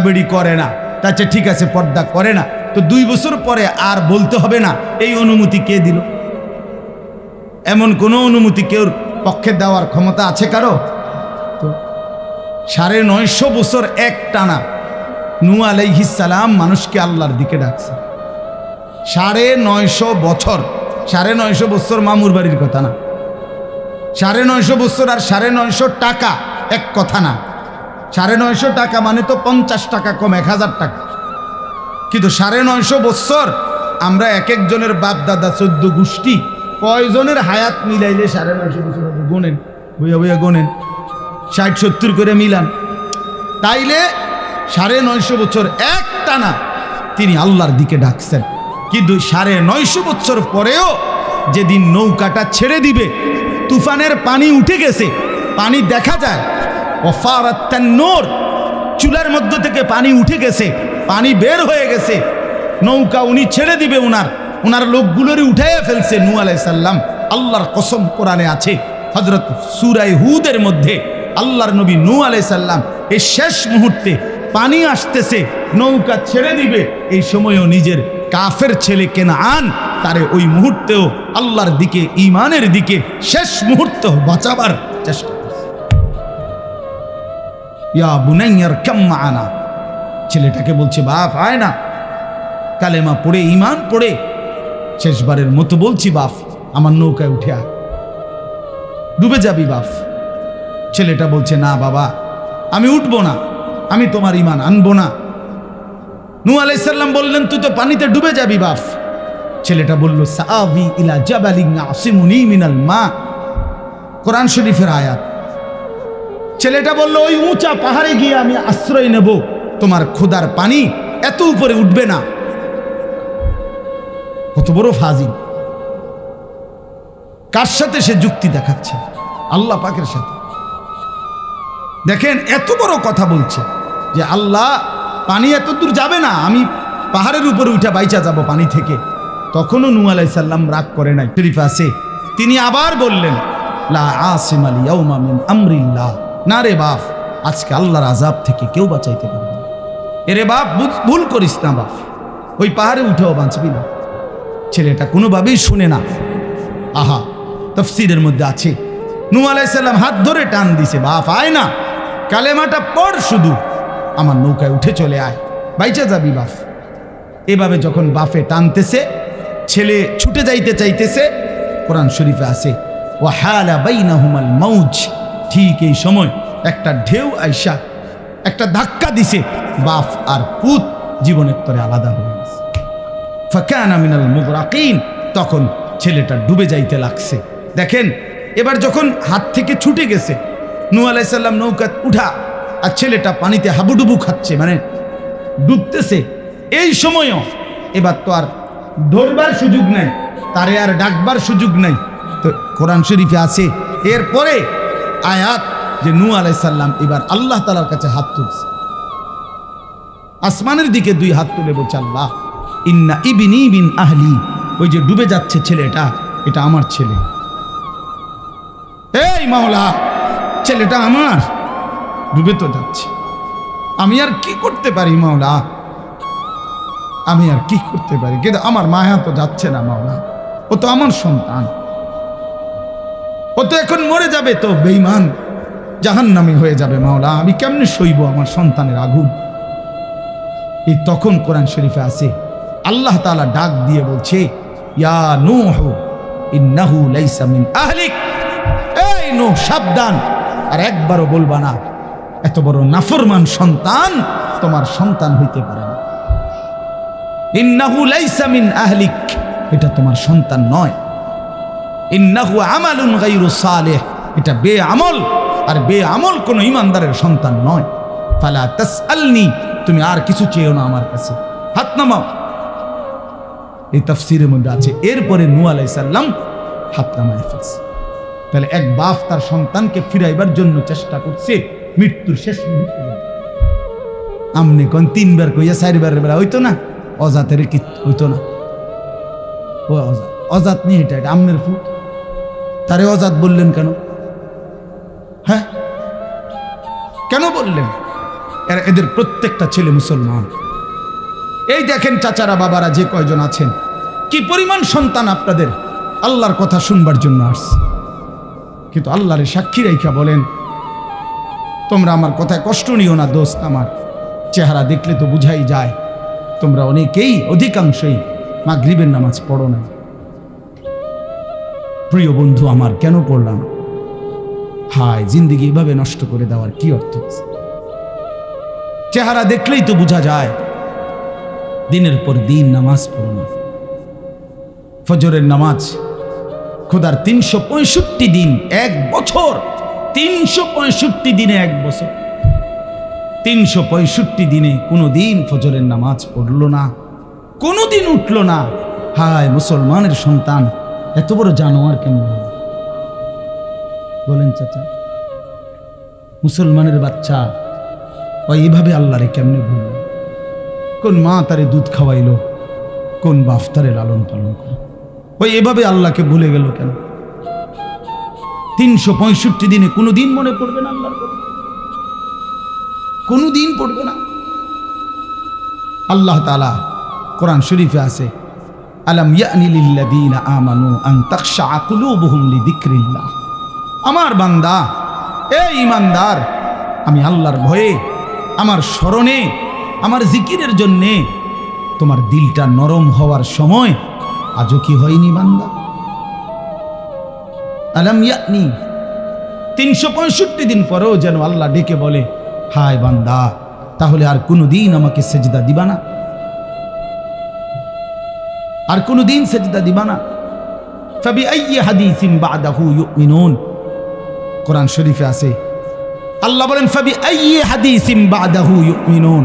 বেড়ি করে না, তাছে ঠিক আছে পর্দা করে না, তো 2 বছর পরে আর বলতে হবে না, এই অনুমতি কে দিল? এমন কোন অনুমতি কেউ পক্ষে দেওয়ার ক্ষমতা আছে কারো? তো 950 বছর এক টানা নূহ আলাইহিস সালাম মানুষকে আল্লাহর দিকে ডাকছে। 950 বছর, 950 বছর মামুর বাড়ির কথা না। 950 বছর আর 950 টাকা এক কথা না। 950 টাকা মানে তো 50 টাকা কম, 1000 টাকা। কিন্তু 950 বছর আমরা এক একজনের বাপ দাদা 14 গোষ্ঠী কয়জনের হায়াত মিলাইলে 950 বছর গোনেন, বইয়া বইয়া গোনেন, 60-70 করে মিলান, তাইলে 950 বছর এক টানা তিনি আল্লাহর দিকে ডাকছেন। কিন্তু 950 বছর পরেও যেদিন নৌকাটা ছেড়ে দিবে, তুফানের পানি উঠে গেছে, পানি দেখা যায়, ওয়াফারাত্তান নূর, চুলার মধ্য থেকে পানি উঠে গেছে, পানি বের হয়ে গেছে, নৌকা উনি ছেড়ে দিবে, ওনার লোকগুলোরই উঠাইয়া ফেলছে নূহ আলাইহিস সালাম। আল্লাহর কসম কোরআনে আছে, হযরত সূরা হুদের মধ্যে আল্লাহর নবী নূহ আলাইহিস সালাম এই শেষ মুহূর্তে পানি আসতেছে, নৌকা ছেড়ে দিবে, এই সময়ও নিজের কাফের ছেলে কেনান তারে ওই মুহূর্তেও আল্লাহর দিকে, ঈমানের দিকে শেষ মুহূর্তে বাঁচাবার চেষ্টা করছে। ইয়া বুনাইয়ার কাম মা'ানা, ছেলেটাকে বলছে বাপ আয় না, কালেমা পড়ে ঈমান পড়ে শেষবারের মতো বলছি বাপ আমার নৌকায় উঠে আয়, ডুবে যাবি বাপ। ছেলেটা বলছে না বাবা আমি উঠবো না, আমি তোমার ঈমান আনবো না। নূহ আলাইহিস সালাম বললেন তুই তো পানিতে ডুবে যাবি বাপ। ছেলেটা বলল সাআবি ইলা জাবালিন ইয়াসিমুনি মিনাল মা, কোরআন শরীফের আয়াত। ছেলেটা বলল ওই উঁচা পাহাড়ে গিয়ে আমি আশ্রয় নেব, তোমার খোদার পানি এত উপরে উঠবে না। কত বড় ফাজিল! কার সাথে সে যুক্তি দেখাচ্ছে? আল্লাহ পাকের সাথে। দেখেন এত বড় কথা বলছে যে আল্লাহ পানি এত দূর যাবে না, আমি পাহাড়ের উপরে উঠে বাইচা যাব পানি থেকে। তখনও নূহ আলাইহিস সালাম রাগ করে নাই, শরীফ আছে, তিনি আবার বললেন লা আসিমাল ইয়াউমা মিন আমরিল্লাহ, না রে বাপ আজকে আল্লাহর আযাব থেকে কেউ বাঁচাইতে পারবে না। এরে বাপ ভুল করিস না বাপ, ওই পাহাড়ে উঠেও বাঁচবি না। ছেলেটা কোনোভাবেই শুনে না। আহা, তাফসীরের মধ্যে আছে নূহ আলাইহিস সালাম হাত ধরে টান দিছে, বাপ আয় না, কালেমাটা পড়, শুধু আমার নৌকায় উঠে চলে আয়, বাইচা যাবি বাপ। এভাবে যখন বাপে টানতেছে, ছেলে ছুটে যাইতে চাইতেছে, কোরআন শরীফে আছে ওয়াহালা বাইনাহুমাল মাউজ, ঠিক এই সময় একটা ঢেউ আইসা একটা ধাক্কা দিছে, বাপ আর পুত জীবনের তরে আলাদা হয়ে গেছে। ফাকানা মিনাল মুগরাকিন, তখন ছেলেটা ডুবে যাইতে লাগছে। দেখেন এবার যখন হাত থেকে ছুটে গেছে, নূহ আলাইহিস সালাম নৌকা উঠা আর ছেলেটা পানিতে হাবুডুবু খাচ্ছে, মানে ডুবতেছে। এই সময়ও এবার তো আর ধরবার সুযোগ নাই, তারে আর ডাকবার সুযোগ নাই। তো কোরআন শরীফে আছে এরপরে আয়াত যে নূহ আলাইহিস সালাম এবার আল্লাহ তাআলার কাছে হাত তুলছে, আসমানের দিকে 2 হাত তুলে বলছে আল্লাহ ইন্না ইবনি মিন আহলি, ওই যে ডুবে যাচ্ছে ছেলেটা, এটা আমার ছেলে। এই মাওলা, ছেলেটা আমার, ডুবে তো যাচ্ছে, আমি আর কি করতে পারি মাওলা, আমি আর কি করতে পারি? কিন্তু আমার মায়া তো যাচ্ছে না মাওলা, ও তো আমার সন্তান, ও তো এখন মরে যাবে, তো বেঈমান জাহান্নামী হয়ে যাবে মাওলা, আমি কেমনে সইব আমার সন্তানের আগুন? এই তখন কোরআন শরীফে আছে আল্লাহ তাআলা ডাক দিয়ে বলছে, ইয়া নূহ ইন্নাহু লাইসা মিন আহলিক, এই নূহ সাবধান, আর একবারও বলবা না এত বড় নাফরমান সন্তান তোমার সন্তান হইতে পারে না। ইন্নাহু লাইসা মিন আহলিক, এটা তোমার সন্তান নয়। ইন্নাহু আমালুন গায়রু সালিহ, এটা বেআমল, আর বেআমল কোন ইমানদারের সন্তান নয়। ফালা তাসআলনি, তুমি আর কিছু চেয়েও না আমার কাছে, হাত নামাও। এই তাফসীরের মধ্যে আছে এরপরে নূহ আলাইহিস সালাম হাত নামায় ফেলছে। তাহলে এক বাপ তার সন্তানকে ফিরাইবার জন্য চেষ্টা করছে মৃত্যুর শেষ মুহূর্তে। আমনে কোন তিনবার কইয়া চারবার বেলা হইতো না, অজাতের কি হইতো না? ও অজাত, অজাত নিয়ে এটা আমনের ফুট, তারে অজাত বললেন কেন? হ্যাঁ কেন বললেন? এদের প্রত্যেকটা ছেলে মুসলমান। এই দেখেন চাচারা বাবারা যে কয়জন আছেন, কি পরিমাণ সন্তান আপনাদের আল্লাহর কথা শুনবার জন্য আসছে, কিন্তু আল্লাহরে সাক্ষী রেখা বলেন, তোমরা আমার কথায় কষ্ট নিও না দোস্ত, আমার চেহারা দেখলে তো বুঝাই যায় তোমরা অনেকেই, অধিকাংশই মাগরিবের নামাজ পড়ো না। প্রিয় বন্ধু আমার, কেন পড়লাম? হায়, জিন্দেগি এভাবে নষ্ট করে দেওয়ার কি অর্থ? চেহারা দেখলেই তো বোঝা যায় দিনের পর দিন নামাজ পড়ো না। ফজরের নামাজ খোদার 365 দিন, এক বছর, 365 দিনে এক বছর, 365 দিনে কোনো দিন ফজরের নামাজ পড়লো না, কোনো দিন উঠলো না। হায়, মুসলমানের সন্তান এত বড় জানোয়ার কেন বলেন চাচা? মুসলমানের বাচ্চা ওই এভাবে আল্লাহরে কেমনে ভুলল? কোন মা তারে দুধ খাওয়াইলো, কোন বাপ তারে লালন পালন করো, ওই এভাবে আল্লাহকে ভুলে গেল কেন? 365 দিনে কোনো দিন মনে পড়বে না আল্লাহর কথা? কোনো দিন পড়বে না। আল্লাহ তাআলা কোরআন শরীফে আছে, আলাম ইয়ানি লিল্লাযীনা আমানু আন তাখশা কুলুবুহুম লিযিকরিল্লাহ। আমার বান্দা, এই ঈমানদার, আমি আল্লাহর ভয়ে, আমার স্মরণে, আমার জিকিরের জন্যে তোমার দিলটা নরম হওয়ার সময় আজও কি হয়নি বান্দা? আলাম ইয়ানি, 365 দিন পরেও যেন আল্লাহ ডেকে বলে, হায় বান্দা, তাহলে আর কোনোদিন আমাকে সেজদা দিবা না? আর কোনোদিন সেজদা দিবা না? ফাবিআইয়ি হাদিসিন বা'দাহু ইউমিনুন। কোরআন শরীফে আছে, আল্লাহ বলেন ফাবিআইয়ি হাদিসিন বা'দাহু ইউমিনুন।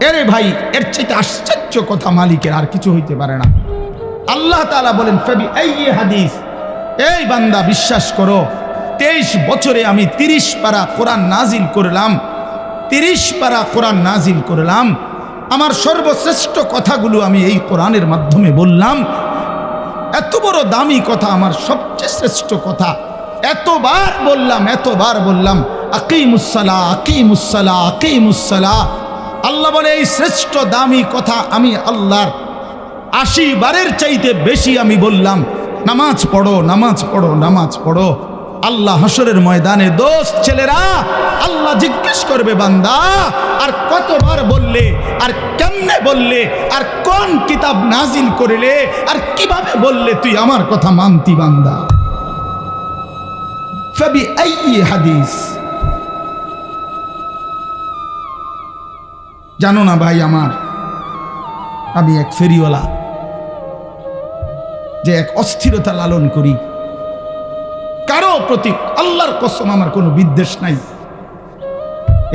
এরে ভাই, এর চাইতে আশ্চর্য কথা মালিকের আর কিছু হইতে পারে না। আল্লাহ তাআলা বলেন ফাবিআইয়ি হাদিস, এই বান্দা বিশ্বাস করো, 23 বছরে আমি 30 পারা কোরআন নাজিল করলাম, 30 পারা কোরআন নাজিল করলাম। আমার সর্বশ্রেষ্ঠ কথাগুলো আমি এই কোরআনের মাধ্যমে বললাম। এত বড় দামি কথা, আমার সবচেয়ে শ্রেষ্ঠ কথা, এতবার বললাম, এতবার বললাম, আকিমুসসালাহ, আকিমুসসালাহ, আকিমুসসালাহ। আল্লাহ বলে এই শ্রেষ্ঠ দামি কথা আমি আল্লাহর 80 বারের চাইতে বেশি আমি বললাম, নামাজ পড়ো, নামাজ পড়ো, নামাজ পড়ো। আল্লাহ হাসরের ময়দানে দোস্ত ছেলেরা, আল্লাহ জিজ্ঞেস করবে, বান্দা আর কতবার বললে, আর কেমনে বললে, আর কোন কিতাব নাজিল করিলে, আর কিভাবে বললে তুই আমার কথা মানতি বান্দা? ফাবিআইয়ি হাদিস। জানো না ভাই আমার, আমি এক ফেরিওয়ালা, যে এক অস্থিরতা লালন করি, কারো প্রতি আল্লাহর কসম আমার কোনো বিদ্বেষ নাই।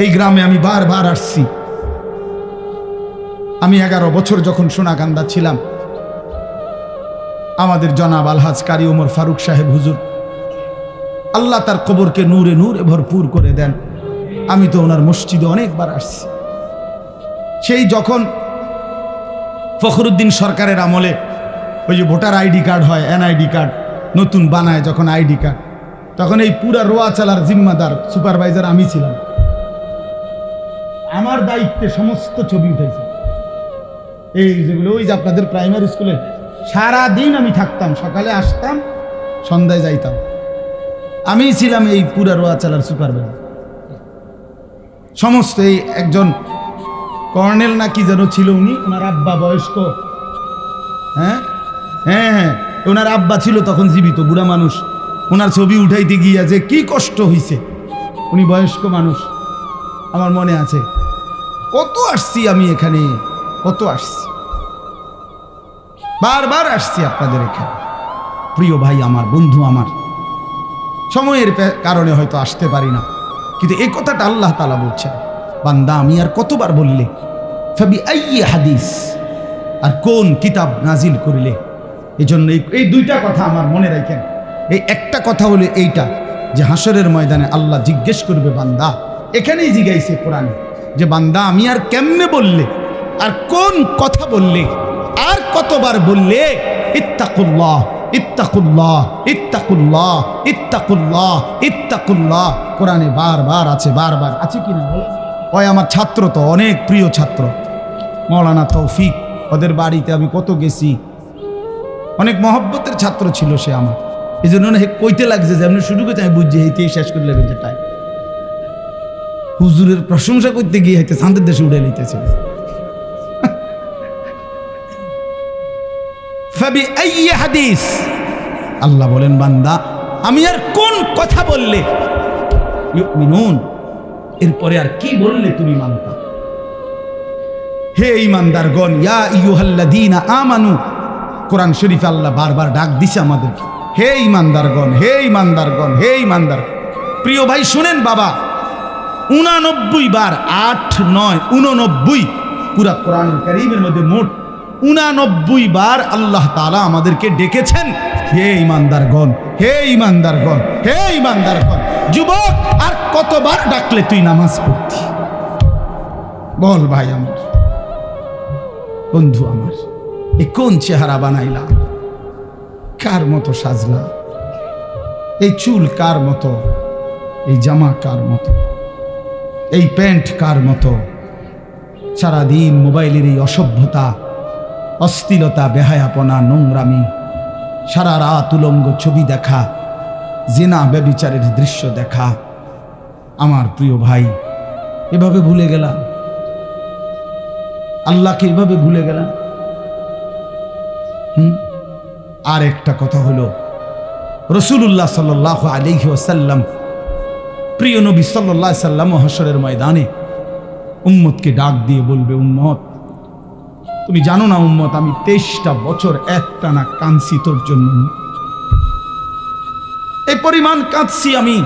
এই গ্রামে আমি বারবার আসছি। আমি 11 বছর যখন সোনাকান্দা ছিলাম, আমাদের জনাব আলহাজ কারি ওমর ফারুক সাহেব হুজুর, আল্লাহ তার কবরকে নূরে নূরে ভরপুর করে দেন। আমি তো ওনার মসজিদে অনেকবার আসছি। সেই যখন ফখরুদ্দিন সরকারের আমলে ওই যে ভোটার আইডি কার্ড হয়, এনআইডি কার্ড নতুন বানায় যখন আইডি কার্ড, তখন এই পুরা রোয়া চালার জিম্মাদার সুপারভাইজার আমি ছিলাম। আমার দায়িত্বে সমস্ত ছবি উঠাইছে। এই যেগুলো ওই যে আপনাদের প্রাইমারি স্কুলে সারাদিন আমি থাকতাম, সকালে আসতাম, সন্ধ্যায় যাইতাম। আমি ছিলাম এই পুরা রোয়াচালার সুপারভাইজার। সমস্ত এই একজন কর্নেল না কি যেন ছিল উনি, ওনার আব্বা বয়স্ক, হ্যাঁ হ্যাঁ হ্যাঁ, ওনার আব্বা ছিল তখন জীবিত, বুড়া মানুষ। ওনার ছবি উঠাইতে গিয়া যে কি কষ্ট হইছে, উনি বয়স্ক মানুষ, আমার মনে আছে। কত আসছি আমি এখানে, কত আসছি, বারবার আসছি আপনাদের এখানে। প্রিয় ভাই আমার, বন্ধু আমার, সময়ের কারণে হয়তো আসতে পারি না, কিন্তু এই কথাটা আল্লাহ তাআলা বলছেন, বান্দা আমি আর কতবার বললে, ফাবি আইয়ি হাদিস, আর কোন কিতাব নাজিল করিলে। এই জন্য এই দুইটা কথা আমার মনে রাখেন। এই একটা কথা হলো এইটা যে হাসরের ময়দানে আল্লাহ জিজ্ঞেস করবে বান্দা, এখানেই জিজ্ঞাইছে কোরআনে যে বান্দা আমি আর কেমনে বললে, আর কোন কথা বললে, আর কতবার বললে, ইত্তাকুল্লাহ ইত্তাকুল্লাহ ইত্তাকুল্লাহ ইত্তাকুল্লাহ ইত্তাকুল্লাহ। কোরআনে বারবার আছে, বারবার আছে কিনা? ওই আমার ছাত্র তো অনেক প্রিয় ছাত্র, মৌলানা তৌফিক, ওদের বাড়িতে আমি কত গেছি, অনেক মহব্বতের ছাত্র ছিল সে আমার। এই জন্য কইতে লাগছে যে আপনি শুরু করতে, আমি বুঝছি এইতেই শেষ করে লেবেন যে টাইম। হুজুরের প্রশংসা করতে গিয়ে হয়তো চাঁদের দেশে উড়ে নিতেছিল। ফাবি আইয়ি হাদিস, আল্লাহ বলেন বান্দা আমি আর কোন কথা বললে ইউমিনুন, এরপরে আর কি বললে তুমি মানতা। হে ঈমানদারগণ, ইয়া আইয়ুহাল্লাযীনা আমানু, কোরআন শরীফে আল্লাহ বারবার ডাক দিছে আমাদেরকে, হে ঈমানদারগণ, হে ঈমানদারগণ, হে ঈমানদার। প্রিয় ভাই শুনেন বাবা, 89 বার, 8, 9, 89, পুরা কোরআন কারীমের মধ্যে মোট 89 বার আল্লাহ তাআলা আমাদেরকে ডেকেছেন, হে ঈমানদারগণ, হে ঈমানদারগণ, হে ঈমানদারগণ। যুবক, আর কতবার ডাকলে তুই নামাজ পড়তি? বল ভাই আমার, বন্ধু আমার, এ কোন চেহারা বানাইলা, কার মতো সাজলা, এই চুল কার মতো, এই জামা কার মতো, এই প্যান্ট কার মতো। সারাদিন মোবাইলের এই অসভ্যতা, অশ্লীলতা, বেহায়াপনা, নোংরামি, সারা রাত উলঙ্গ ছবি দেখা, জিনা ব্যভিচারের দৃশ্য দেখা। আমার প্রিয় ভাই, এভাবে ভুলে গেলাম আল্লাহকে, এভাবে ভুলে গেলাম। আর একটা কথা হলো, রাসূলুল্লাহ সাল্লাল্লাহু আলাইহি ওয়াসাল্লাম, প্রিয় নবী সাল্লাল্লাহু আলাইহি সাল্লাম হাশরের ময়দানে উম্মতকে ডাক দিয়ে বলবে, উম্মত তুমি জানো না উম্মত, আমি 23টা বছর একটানা কাঁদছি তোর জন্য, এই পরিমাণ কাঁদছি আমি।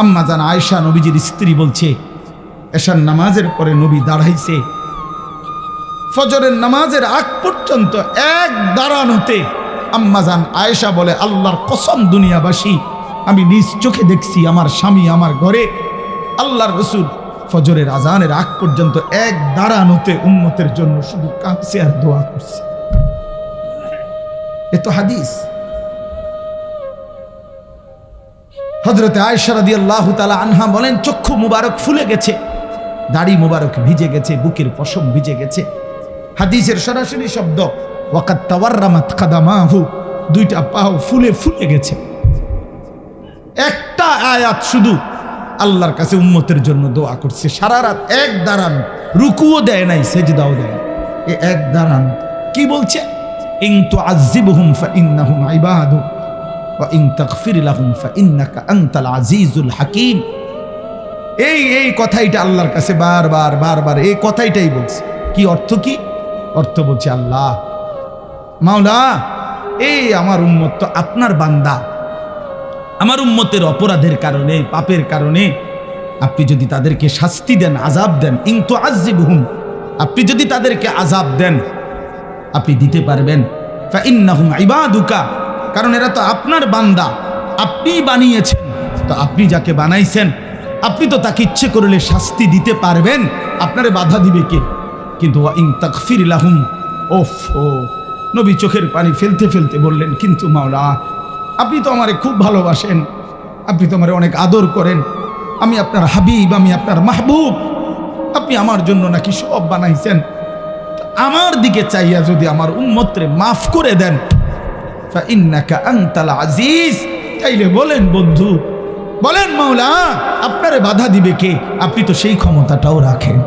আম্মা জান আয়েশা নবীজির স্ত্রী বলছে, এশার নামাজের পরে নবী দাঁড়াইছে, ফজরের নামাজের আগ পর্যন্ত এক দাঁড়ানোতে আম্মা জান আয়েশা বলে, আল্লাহর কসম দুনিয়াবাসী, আমি নিজ চোখে দেখছি আমার স্বামী আমার ঘরে আল্লাহর রাসূল ফজরের আজানের আগ পর্যন্ত এক দাঁড়ানোতে উম্মতের জন্য শুধু কাঁদছে আর দোয়া করছে। এ তো হাদিস। হযরতে আয়েশা রাদিয়াল্লাহু তাআলা আনহা বলেন, চক্ষু মুবারক ফুলে গেছে, দাড়ি মুবারক ভিজে গেছে, বুকের পশম ভিজে গেছে। হাদিসের সরাসরি শব্দ, ওয়াকাত তাওয়াররামাত কাদামাহু, দুইটা পাও ফুলে ফুলে গেছে। একটা আয়াত শুধু আল্লাহর কাছে উম্মতের জন্য দোয়া করছে, সারা রাত এক দাঁড়ানো, রুকুও দেয় নাই, সেজদাও দেয় নাই, এ এক দাঁড়ানো। কি বলছে? ইন তুআযিবহুম ফাইন্নাহুম ইবাদুক ওয়া ইন তাগফির লাহুম ফাইন্নাকা আনতাল আজিজুল হাকীম। এই কথাইটা আল্লাহর কাছে বারবার বারবার এই কথাইটাই বলছে। কি অর্থ? কি অর্থ বলছে, আল্লাহ মাওলা, এই আমার উম্মত তো আপনার বান্দা, আমার উম্মতের অপরাধের কারণে, পাপের কারণে আপনি যদি তাদেরকে শাস্তি দেন, আযাব দেন, ইন তুআযিবহুম, আপনি যদি তাদেরকে আযাব দেন, আপনি দিতে পারবেন, ফাইন্নাহুম ইবাদুকা, কারণ এরা তো আপনার বান্দা, আপনি বানিয়েছেন, তো আপনি যাকে বানাইছেন আপনি তো তাকে ইচ্ছে করলে শাস্তি দিতে পারবেন, আপনারে বাধা দিবে কে? কিন্তু ওয়া ইন তাগফির লাহুম, ওফো, নবী চোখের পানি ফেলতে ফেলতে বললেন, কিন্তু মাওলা আপনি তো আমারে খুব ভালোবাসেন, আপনি তো আমারে অনেক আদর করেন, আমি আপনার হাবিব, আমি আপনার মাহবুব, আপনি আমার জন্য নাকি সব বানাইছেন, আমার দিকে চাইয়া যদি আমার উম্মতরে মাফ করে দেন, ফাইন্নাকা আনতাল আজিজ, তাইলে বলেন বন্ধু, বলেন মাওলা, আপনারে বাধা দিবে কে? আপনি তো সেই ক্ষমতাটাও রাখেন।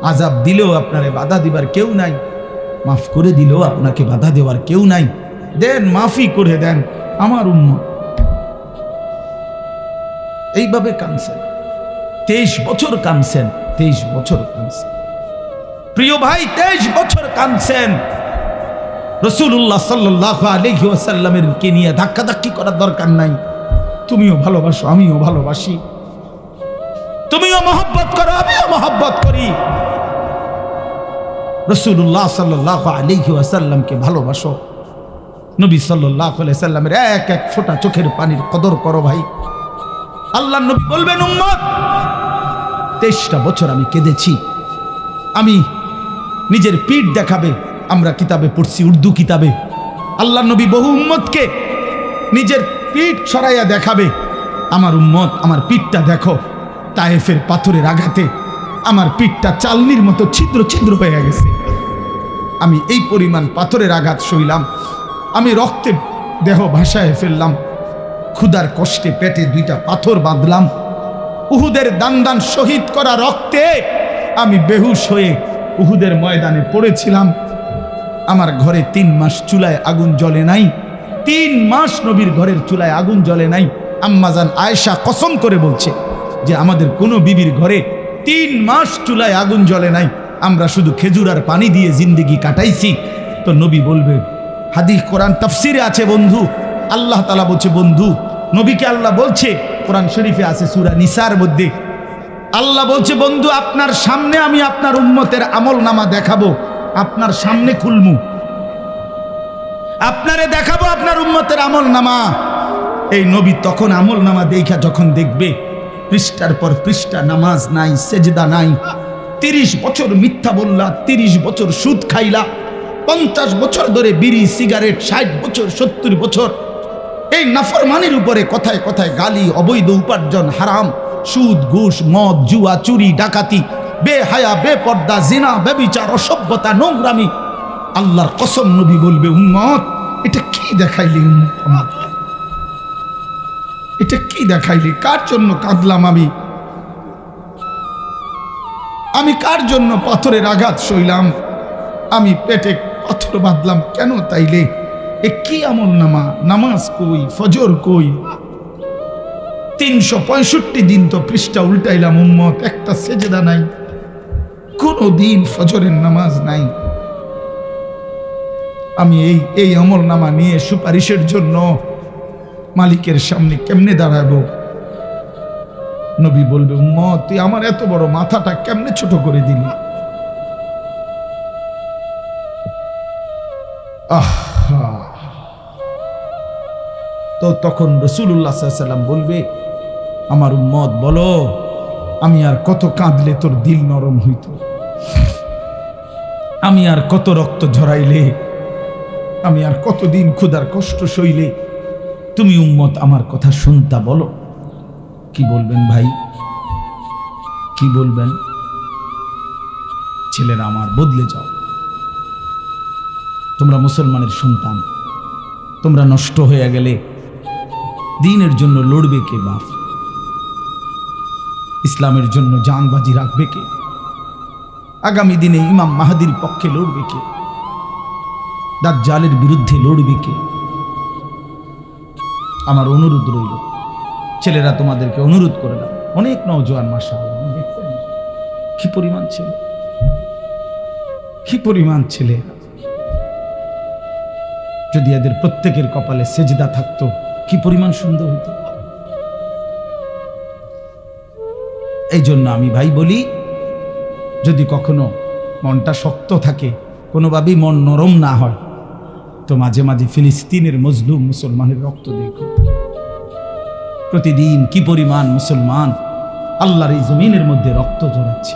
আযাব দিলেও আপনারে বাধা দিবার কেউ নাই, মাফ করে দিলেও আপনাকে বাধা দেওয়ার কেউ নাই। দেন, মাফি করে দেন আমার উম্মত। এইভাবে কাঁদছেন 23 বছর, কাঁদছেন 23 বছর কাঁদছেন। প্রিয় ভাই, 23 বছর কাঁদছেন। রাসূলুল্লাহ সাল্লাল্লাহু আলাইহি ওয়াসাল্লামের কে নিয়ে ধাক্কাধাক্কি করার দরকার নাই। তুমিও ভালোবাসো, আমিও ভালোবাসি, তুমিও মহব্বত করো, আমিও মহব্বত করি। রাসূলুল্লাহ সাল্লাল্লাহু আলাইহি ওয়াসাল্লামকে ভালোবাসো। নবী সাল্লাল্লাহু আলাইহি সাল্লামের এক এক ফোঁটা চোখের পানির কদর করো ভাই। আল্লাহর নবী বলবেন, উম্মত 23টা বছর আমি কেঁদেছি। আমি নিজের পিঠ দেখাবে, আমরা কিতাবে পড়ছি, উর্দু কিতাবে আল্লাহর নবী বহু উম্মতকে নিজের পিঠ সরাইয়া দেখাবে, আমার উম্মত আমার পিঠটা দেখো, তায়েফের পাথরের আঘাতে আমার পিঠটা চালনির মতো ছিদ্র ছিদ্র হয়ে গেছে। আমি এই পরিমাণ পাথরের আঘাত সইলাম, আমি রক্তের দেহ ভাসায় ফেললাম, ক্ষুধার কষ্টে পেটে 2টা পাথর বাঁধলাম, উহুদের দান দান শহীদ করা রক্তে আমি বেহুশ হয়ে উহুদের ময়দানে পড়েছিলাম। আমার ঘরে 3 মাস চুলায় আগুন জ্বলে নাই, 3 মাস নবীর ঘরের চুলায় আগুন জ্বলে নাই। আম্মাজান আয়েশা কসম করে বলছে যে আমাদের কোনো বিবির ঘরে 3 মাস চুলায় আগুন জ্বলে নাই, আমরা শুধু খেজুর আর পানি দিয়ে জিন্দেগি কাটাইছি। তো নবী বলবে, হাদিস কোরআন তাফসিরে আছে বন্ধু, আল্লাহ তাআলা বলছে বন্ধু, নবীকে আল্লাহ বলছে, কোরআন শরীফে আছে সূরা নিসার মধ্যে আল্লাহ বলছে, বন্ধু আপনার সামনে আমি আপনার উম্মতের আমলনামা দেখাবো, আপনার সামনে খুলমু, আপনারে দেখাবো আপনার উম্মতের আমলনামা। এই নবী তখন আমলনামা দেখা যখন দেখবে পৃষ্ঠার পর পৃষ্ঠা নামাজ নাই, সেজদা নাই, 30 বছর মিথ্যা বললা, 30 বছর সুদ খাইলা, 50 বছর ধরে বিড়ি সিগারেট, 60 বছর 70 বছর এই নাফরমানির উপরে কথায় কথায় গালি, অবৈধ উপার্জন, হারাম, সুদ, ঘুষ, মদ, জুয়া, চুরি, ডাকাতি, বেহায়া, বেপর্দা, জিনা, ব্যভিচার, অসভ্যতা, নোংরামি। আল্লাহর কসম নবী বলবে, উম্মত এটা কি দেখাইলি, উম্মত আমার এটা কি দেখাইলি? কার জন্য কাঁদলাম আমি? আমি কার জন্য পাথরের আঘাত সইলাম? আমি পেটে পাথর বাঁধলাম কেন? তাইলে এ কি আমল নামা? নামাজ কই, ফজর কই? 365 দিন তো পৃষ্ঠা উল্টাইলাম উম্মত, একটা সেজদা নাই, কোনো দিন ফজরের নামাজ নাই। আমি এই আমল নামা নিয়ে সুপারিশের জন্য মালিকের সামনে কেমনে দাঁড়াবো? নবী বলবে, উম্মত তুই আমার এত বড় মাথাটা কেমনে ছোট করে দিলি? তো তখন রাসূলুল্লাহ সাল্লাল্লাহু আলাইহি ওয়াসাল্লাম বলবে, আমার উম্মত বলো, আমি আর কত কাঁদলে তোর দিল নরম হইত? আমি আর কত রক্ত ঝরাইলে, আমি আর কতদিন ক্ষুধার কষ্ট সইলে তুমি উম্মত আমার কথা শুনতা? বলো কি বলবেন ভাই, কি বলবেন? ছেলেরা আমার, বদলে যাও, তোমরা মুসলমানের সন্তান, তোমরা নষ্ট হয়ে গেলে দ্বীনের জন্য লড়বে কে বাপ? ইসলামের জন্য জানবাজি রাখবে কে? আগামী দিনে ইমাম মাহদির পক্ষে লড়বে কে? দাজ্জালের বিরুদ্ধে লড়বে কে? আমার অনুরোধ রইল, ছেলেরা তোমাদেরকে অনুরোধ করে দাও, অনেক নওজোয়ান মাশাআল্লাহ, দেখছেন কি পরিমাণ ছেলে, কি পরিমাণ ছেলে। যদি এদের প্রত্যেকের কপালে সেজদা থাকতো কি পরিমাণ সুন্দর হতো। এই জন্য আমি ভাই বলি, যদি কখনো মনটা শক্ত থাকে, কোনোভাবেই মন নরম না হয়, তো মাঝে মাঝে ফিলিস্তিনের মজলুম মুসলমানের রক্ত দেখো। প্রতিদিন কি পরিমাণ মুসলমান আল্লাহর এই জমিনের মধ্যে রক্ত ঝরাচ্ছে।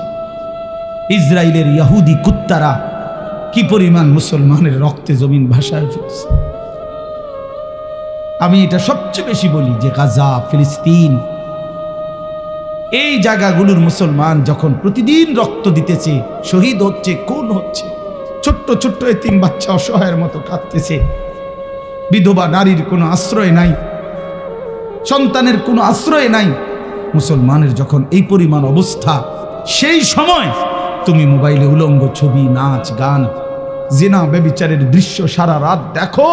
ইসরায়েলের ইহুদি কুত্তারা কি পরিমাণ মুসলমানের রক্তে জমিন ভাসায় ফেলছে। আমি এটা সবচেয়ে বেশি বলি যে গাজা, ফিলিস্তিন, এই জায়গাগুলোর মুসলমান যখন প্রতিদিন রক্ত দিতেছে, শহীদ হচ্ছে, খুন হচ্ছে, ছোট্ট ছোট্ট এতিম বাচ্চা অসহায়ের মতো কাঁদতেছে, বিধবা নারীর কোনো আশ্রয় নাই, সন্তানের কোনো আশ্রয় নাই, মুসলমানের যখন এই পরিমাণ অবস্থা, সেই সময় তুমি মোবাইলে উলঙ্গ ছবি, নাচ গান, জিনা ব্যভিচারের দৃশ্য সারা রাত দেখো,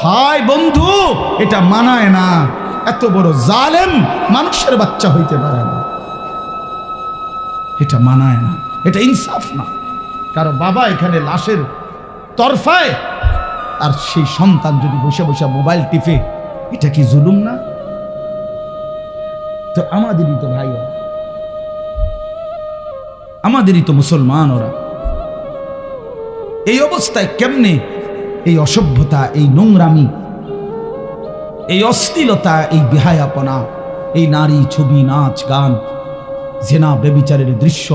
হায় বন্ধু, এটা মানায় না। এত বড় জালেম মানুষের বাচ্চা হইতে পারে না, এটা মানায় না, এটা ইনসাফ না। কারো বাবা এখানে লাশের তরফায়, আর সেই সন্তান যদি বসে বসে মোবাইল টিপে, এটা কি জুলুম না? তো আমাদেরই তো ভাই, আমাদেরই তো মুসলমান ওরা। এই অবস্থায় কেমনে এই অসভ্যতা, এই নোংরামি, এই অশ্লীলতা, এই বেহায়াপনা, এই নারী ছবি, নাচ গান, জেনা ব্যভিচারের দৃশ্য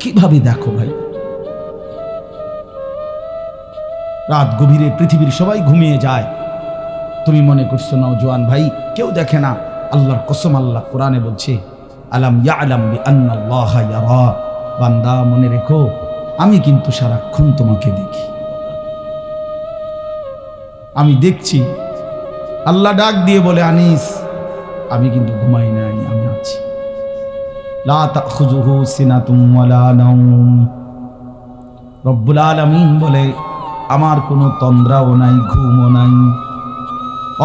কিভাবে দেখো ভাই? রাত গভীরে পৃথিবীর সবাই ঘুমিয়ে যায়, তুমি মনে করছো নওজোয়ান ভাই কেউ দেখে না? আল্লাহর কসম, আল্লাহ কোরআনে বলছে, আলাম ইয়ালাম বিআন্নাল্লাহা ইয়ারা, বান্দা মনে রেখো আমি কিন্তু সারাক্ষণ তোমাকে দেখি, আমি দেখছি। আল্লাহ ডাক দিয়ে বলে, আনিস আমি কিন্তু ঘুমাই নাই, আমি আছি। লা তাখুযুহু সিনাতুম ওয়ালা নাওম, রব্বুল আলামিন বলে আমার কোনো তন্দ্রাও নাই, ঘুমও নাই।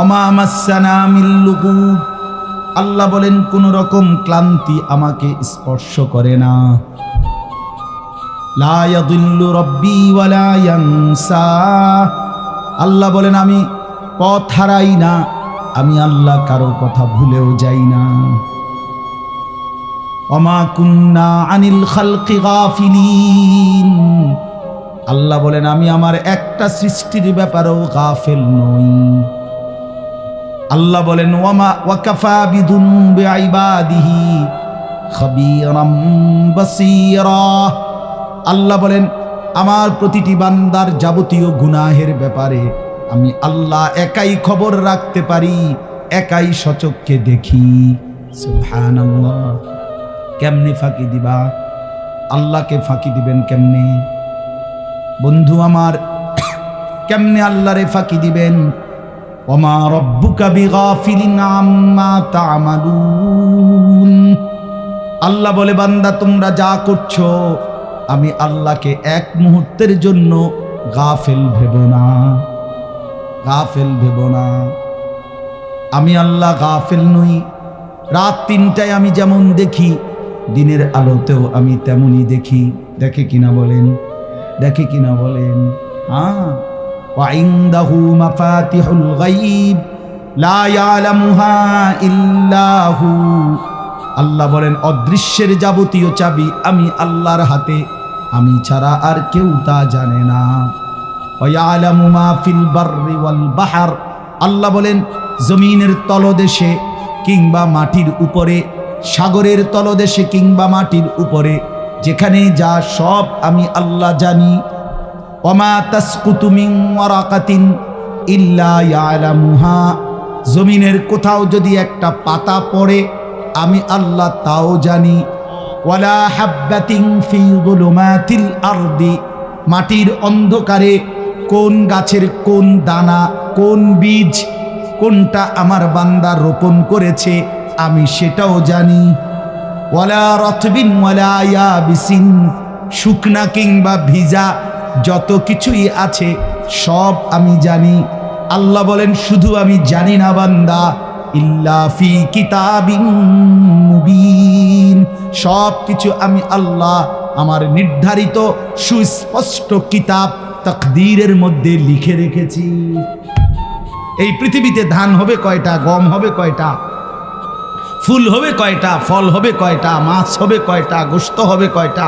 ওমা মাসসানা মিন লুগুব, আল্লাহ বলেন কোন রকম ক্লান্তি আমাকে স্পর্শ করে না। লা ইয়াদিল্লু রাব্বি ওয়ালা ইয়ানসা, আল্লাহ বলেন আমি পথ হারাই না, আমি আল্লাহ কারো কথা ভুলেও যাই না। ওমা কুন্না আনিল খালকি গাফিলিন, আল্লাহ বলেন আমি আমার একটা সৃষ্টির ব্যাপারেও গাফেল নই। আল্লাহ বলেন ওয়ামা ওয়াকাফা বিযুনবি ইবাদিহি খাবীরাম বাসীরা, আল্লাহ বলেন আমার প্রতিটি বান্দার যাবতীয় গুনাহের ব্যাপারে আমি আল্লাহ একাই খবর রাখতে পারি, একাই সচক্ষে দেখি। সুবহানাল্লাহ। কেমনে ফাঁকি দিবা? আল্লাহকে ফাঁকি দিবেন কেমনে? বন্ধু আমার, কেমনে আল্লাহরে ফাঁকি দিবেন? ওমা রব্বুকা বিগাফিলিন আম্মা তা'মালুন, আল্লাহ বলে বান্দা তোমরা যা করছো আমি আল্লাহকে এক মুহূর্তের জন্য গাফেল ভেবো না, গাফেল ভেবো না। আমি আল্লাহ গাফেল নই। রাত ৩টায় আমি যেমন দেখি, দিনের আলোতেও আমি তেমনই দেখি। দেখে কিনা বলেন? দেখে কিনা বলেন? হ্যাঁ। وعنده مفاتيح الغيب لا يعلمها إلا هو, আল্লাহ বলেন অদৃশ্যের যাবতীয় চাবি আমি আল্লাহর হাতে, আমি ছাড়া আর কেউ তা জানে না। ويعلم ما في البر والبحر, আল্লাহ বলেন জমিনের তলদেশে কিংবা মাটির উপরে, সাগরের তলদেশে কিংবা মাটির উপরে, যেখানে যা সব আমি আল্লাহ জানি। ওমা তাসকুতু মিন ওয়ারাকাতিন ইল্লা ইয়ালামুহা, জমিনের কোথাও যদি একটা পাতা পড়ে আমি আল্লাহ তাও জানি। ওয়ালা হাববাতিন ফি যুলুমাতিল আরদি, মাটির অন্ধকারে কোন গাছের কোন দানা, কোন বীজ, কোনটা আমার বান্দা রোপণ করেছে আমি সেটাও জানি। ওয়ালা রাতবিন ওয়ালা ইয়াবিসিন, শুকনা কিংবা ভিজা যত কিছুই আছে সব আমি জানি। আল্লাহ বলেন শুধু আমি জানি না বান্দা, ইল্লা ফি কিতাবিন মুবিন, সব কিছু আমি আল্লাহ আমার নির্ধারিত সুস্পষ্ট কিতাব তাকদীরের মধ্যে লিখে রেখেছি। এই পৃথিবীতে ধান হবে কয়টা, গম হবে কয়টা, ফুল হবে কয়টা, ফল হবে কয়টা, মাছ হবে কয়টা, গোশত হবে কয়টা,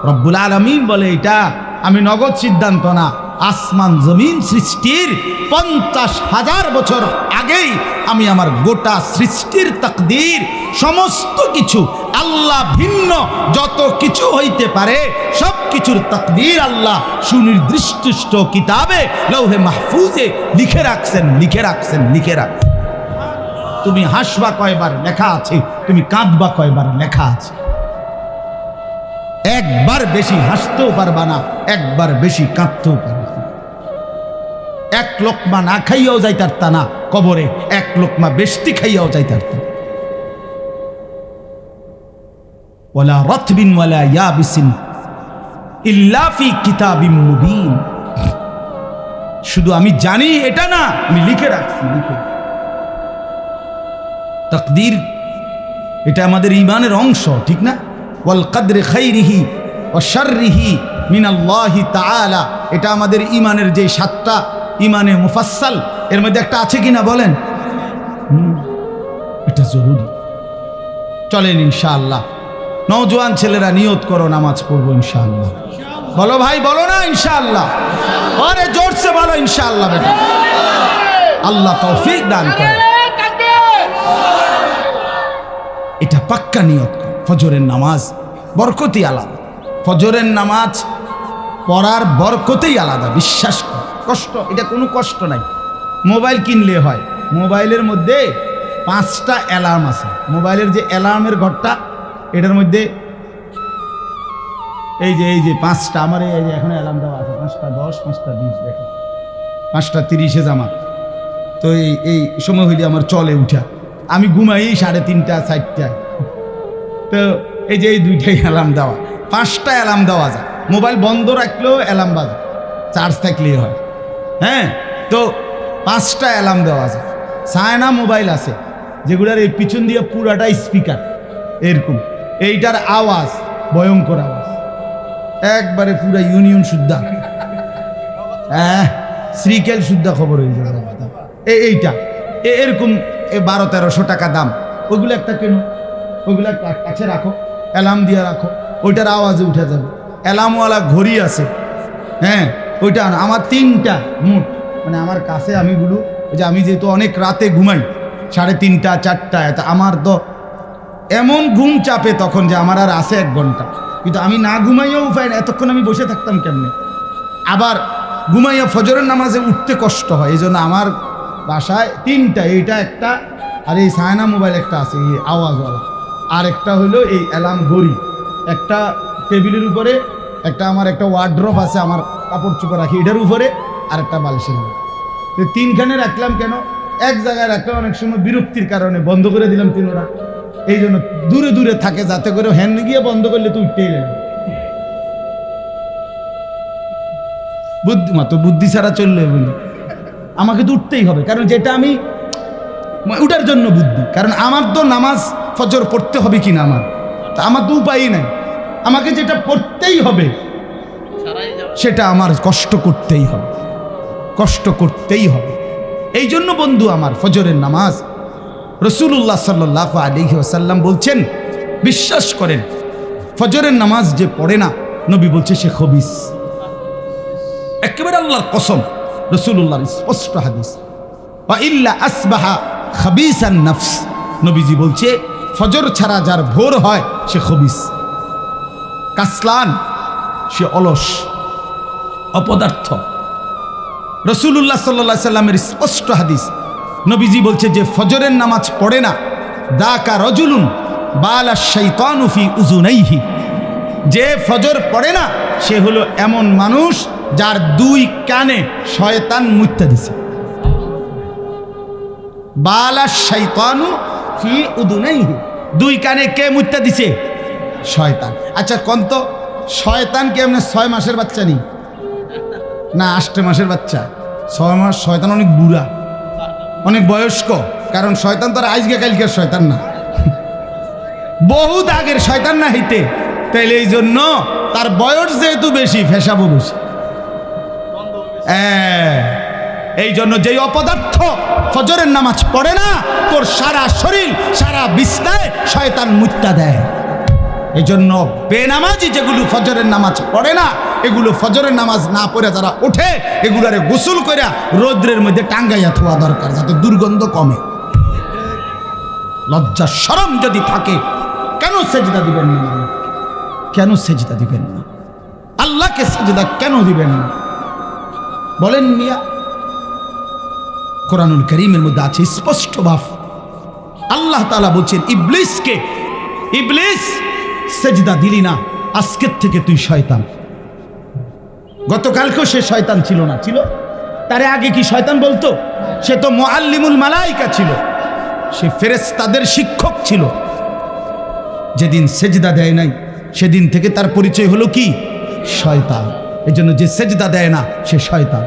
রব্বুল আলামিন বলে এটা আমি নগদ সিদ্ধান্ত না, আসমান জমিন সৃষ্টির 50,000 বছর আগেই আমি আমার গোটা সৃষ্টির তাকদীর সমস্ত কিছু আল্লাহ ভিন্ন যত কিছু হইতে পারে সব কিছুর তাকদীর আল্লাহ সুনির্দিষ্ট কিতাবে লৌহে মাহফুজে লিখে রাখছেন, লিখে রাখছেন, লিখে রাখছেন। তুমি হাসবা কয়বার লেখা আছে, তুমি কাঁদবা কয়বার লেখা আছে। একবার বেশি হাসতেও পারবা না, একবার বেশি কাঁদতেও পারবা না। এক লোকমা না খাইয়াও যাইতারতা না কবরে, এক লোকমা বেশতি খাইয়াও যাইতারতা। ওয়ালা রাতবিন ওয়ালা ইয়াবিসিন ইল্লা ফি কিতাবিম মুবিন। শুধু আমি জানি এটা না, আমি লিখে রাখছি। লিখে তাকদীর এটা আমাদের ঈমানের অংশ, ঠিক না? ওয়াল কদরি খাইরিহি ওয়া শাররিহি মিনাল্লাহি তাআলা, এটা আমাদের ঈমানের যে 7টা ঈমানে মুফাসসাল, এর মধ্যে একটা আছে কিনা বলেন? এটা জরুরি। চলেন ইনশাআল্লাহ নওজোয়ান ছেলেরা নিয়ত করো, নামাজ পড়বো ইনশাআল্লাহ। বলো ভাই, বলো না ইনশাআল্লাহ। আরে জোরসে বলো ইনশাআল্লাহ বেটা। আল্লাহ তৌফিক দান করে। এটা পাক্কা নিয়ত করো। ফজরের নামাজ বরকতই আলাদা। ফজরের নামাজ পড়ার বরকতই আলাদা, বিশ্বাস করো। কষ্ট, এটা কোনো কষ্ট নাই। মোবাইল কিনলে হয়, মোবাইলের মধ্যে 5টা অ্যালার্ম আছে। মোবাইলের যে অ্যালার্মের ঘরটা, এটার মধ্যে এই যে 5টা, আমার এই যে এখন অ্যালার্ম দেওয়া আছে 5টা 10, 5টা 20, দেখো 5টা 30 জামাত। তো এই সময় হইলে আমার চলে উঠা, আমি ঘুমাই 3:30 4টায়। তো এই যে এই 2টাই অ্যালার্ম দেওয়া, 5টা অ্যালার্ম দেওয়া যায়। মোবাইল বন্ধ রাখলেও অ্যালার্ম বাজে, চার্জ থাকলেই হয়। হ্যাঁ, তো 5টা অ্যালার্ম দেওয়া যায়। সায়না মোবাইল আছে যেগুলার এই পিছন দিয়ে পুরাটা স্পিকার, এরকম এইটার আওয়াজ ভয়ঙ্কর আওয়াজ, একবারে পুরা ইউনিয়ন শুদ্ধা, হ্যাঁ শ্রীকেল শুদ্ধা খবর হয়ে যাবে। এইটা এরকম 1200-1300 টাকা দাম। ওইগুলো একটা কেন, ওইগুলো কাছে রাখো, অ্যালার্ম দিয়ে রাখো, ওইটার আওয়াজে উঠে যাবে। অ্যালার্মওয়ালা ঘড়ি আছে, হ্যাঁ ওইটা আমার 3টা মোট, মানে আমার কাছে আমি বলু যে আমি যেহেতু অনেক রাতে ঘুমাই 3:30 4টায়, তা আমার তো এমন ঘুম চাপে তখন যে আমার আর আছে 1 ঘন্টা, কিন্তু আমি না ঘুমাইয়াও উপায় না, এতক্ষণ আমি বসে থাকতাম কেমনে। আবার ঘুমাইয়া ফজরের নামাজে উঠতে কষ্ট হয়, এই জন্য আমার বাসায় 3টা, এইটা একটা, আর এই সায়না মোবাইল একটা আছে এই আওয়াজওয়ালা, আর একটা হলো এই অ্যালার্ম ঘড়ি, একটা টেবিলের উপরে, একটা আমার একটা ওয়ার্ড্রপ আছে আমার কাপড় চোপড় রাখি এটার উপরে, আর একটা বালিশের উপরে। তো 3খানে রাখলাম কেন? এক জায়গায় রাখলে অনেক সময় বিরক্তির কারণে বন্ধ করে দিলাম 3টা, এই জন্য দূরে দূরে থাকে, যাতে করে হ্যান্ড গিয়ে বন্ধ করলে তুই উঠতেই গেল। বুদ্ধিমতো বুদ্ধি ছাড়া চললে বলি আমাকে তো উঠতেই হবে, কারণ যেটা আমি উঠার জন্য বুদ্ধি, কারণ আমার তো নামাজ ফজর পড়তে হবে কিনা আমার তো উপায়ই নাই, আমাকে যেটা পড়তেই হবে সেটা আমার কষ্ট করতেই হবে, কষ্ট করতেই হবে। এই জন্য বন্ধু আমার ফজরের নামাজ রাসূলুল্লাহ সাল্লাল্লাহু আলাইহি ওয়াসাল্লাম বলছেন, বিশ্বাস করেন ফজরের নামাজ যে পড়ে না, নবী বলছে সে খবিস। একেবারে আল্লাহর কসম, রাসূলুল্লাহর স্পষ্ট হাদিস, ওয়া ইল্লা আসবাহা খাবিসান নফস, নবীজি বলছে ফজর ছাড়া যার ভোর হয় সে খবিস, কাসলান, সে অলস, অপদার্থ। রাসূলুল্লাহ সাল্লাল্লাহু আলাইহি সাল্লামের স্পষ্ট হাদিস, নবীজি বলছে যে ফজরের নামাজ পড়ে না, দাকা রাজুলুন বালা শাইতানু ফি উযুনাইহি, যে ফজর পড়ে না সে হলো এমন মানুষ যার 2 কানে শয়তান মুত্তা দিছে। বালা শাইতানু ফি উযুনাইহি, 2 কানে কে মুত্তা দিছে? শয়তান। আচ্ছা কোন তো শয়তান কেমনে 6 মাসের বাচ্চা নি না 8 মাসের বাচ্চা? 6 মাস শয়তান অনেক বুড়া, অনেক বয়স্ক, কারণ শয়তান তো আর আজকে কালকের শয়তান না, বহুত আগের শয়তান না হইতে, তাইলে এই জন্য তার বয়স যেহেতু বেশি, ফেসাবো বেশি। এই জন্য যেই অপদার্থ ফজরের নামাজ পড়ে না, তোর সারা শরীর সারা বিছনায় শয়তান মুত্তা দেয়। এই জন্য বেনামাজি যেগুলো ফজরের নামাজ পড়ে না, এগুলো ফজরের নামাজ না পড়ে যারা ওঠে, এগুলারে গোসল করে রৌদ্রের মধ্যে টাঙ্গাইয়া থোয়া দরকার, যাতে দুর্গন্ধ কমে। লজ্জা শরম যদি থাকে, কেন সেজদা দিবেন না? কেন সেজদা দিবেন না? আল্লাহকে সেজদা কেন দিবেন না বলেন মিয়া? কোরআনুল কারীমের মধ্যে আছে স্পষ্ট ভাব, আল্লাহ তাআলা বলছেন ইবলিসকে, ইবলিস সেজদা দিলি না, আজকের থেকে তুই শয়তান। গতকালকেও সে শয়তান ছিল না? ছিল। তারে আগে কি শয়তান বলতো? সে তো মুআল্লিমুল মালাইকা ছিল, সে ফেরেশতাদের শিক্ষক ছিল। যেদিন সেজদা দেয় নাই সেদিন থেকে তার পরিচয় হলো কি? শয়তান। এজন্য যে সেজদা দেয় না সে শয়তান,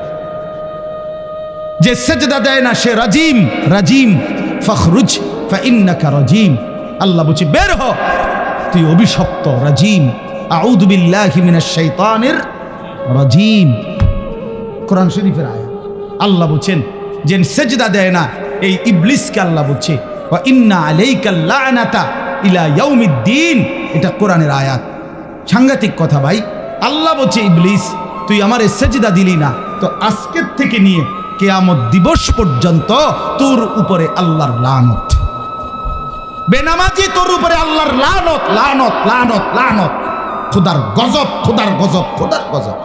যে সেজদা দেয় না সে রাজিম। রাজিম ফখরুজ ফাইন্নাকা রাজিম। আল্লাহ বলছে বের হ, তুই অভিশপ্ত, রাজিম। আউযু বিল্লাহি মিনাশ শাইতানির রাজিম। কোরআন শরীফের আয়াত। আল্লাহ বলছেন যে সেজদা দেয় না এই ইবলিসকে আল্লাহ বলছে ওয়া ইন্না আলাইকাল লা'নাতা ইলা ইয়াউমিদ্দিন। এটা কোরআনের আয়াত। সাংঘাতিক কথা ভাই। আল্লাহ বলছে ইবলিস তুই আমারে সেজদা দিলি না, তো আজকের থেকে নিয়ে কিয়ামত দিবস পর্যন্ত তোর উপরে আল্লাহর লানত। বেনামাজি তোর উপরে আল্লাহর লানত, লানত, লানত, লানত। খোদার গজব, খোদার গজব, খোদার গজব।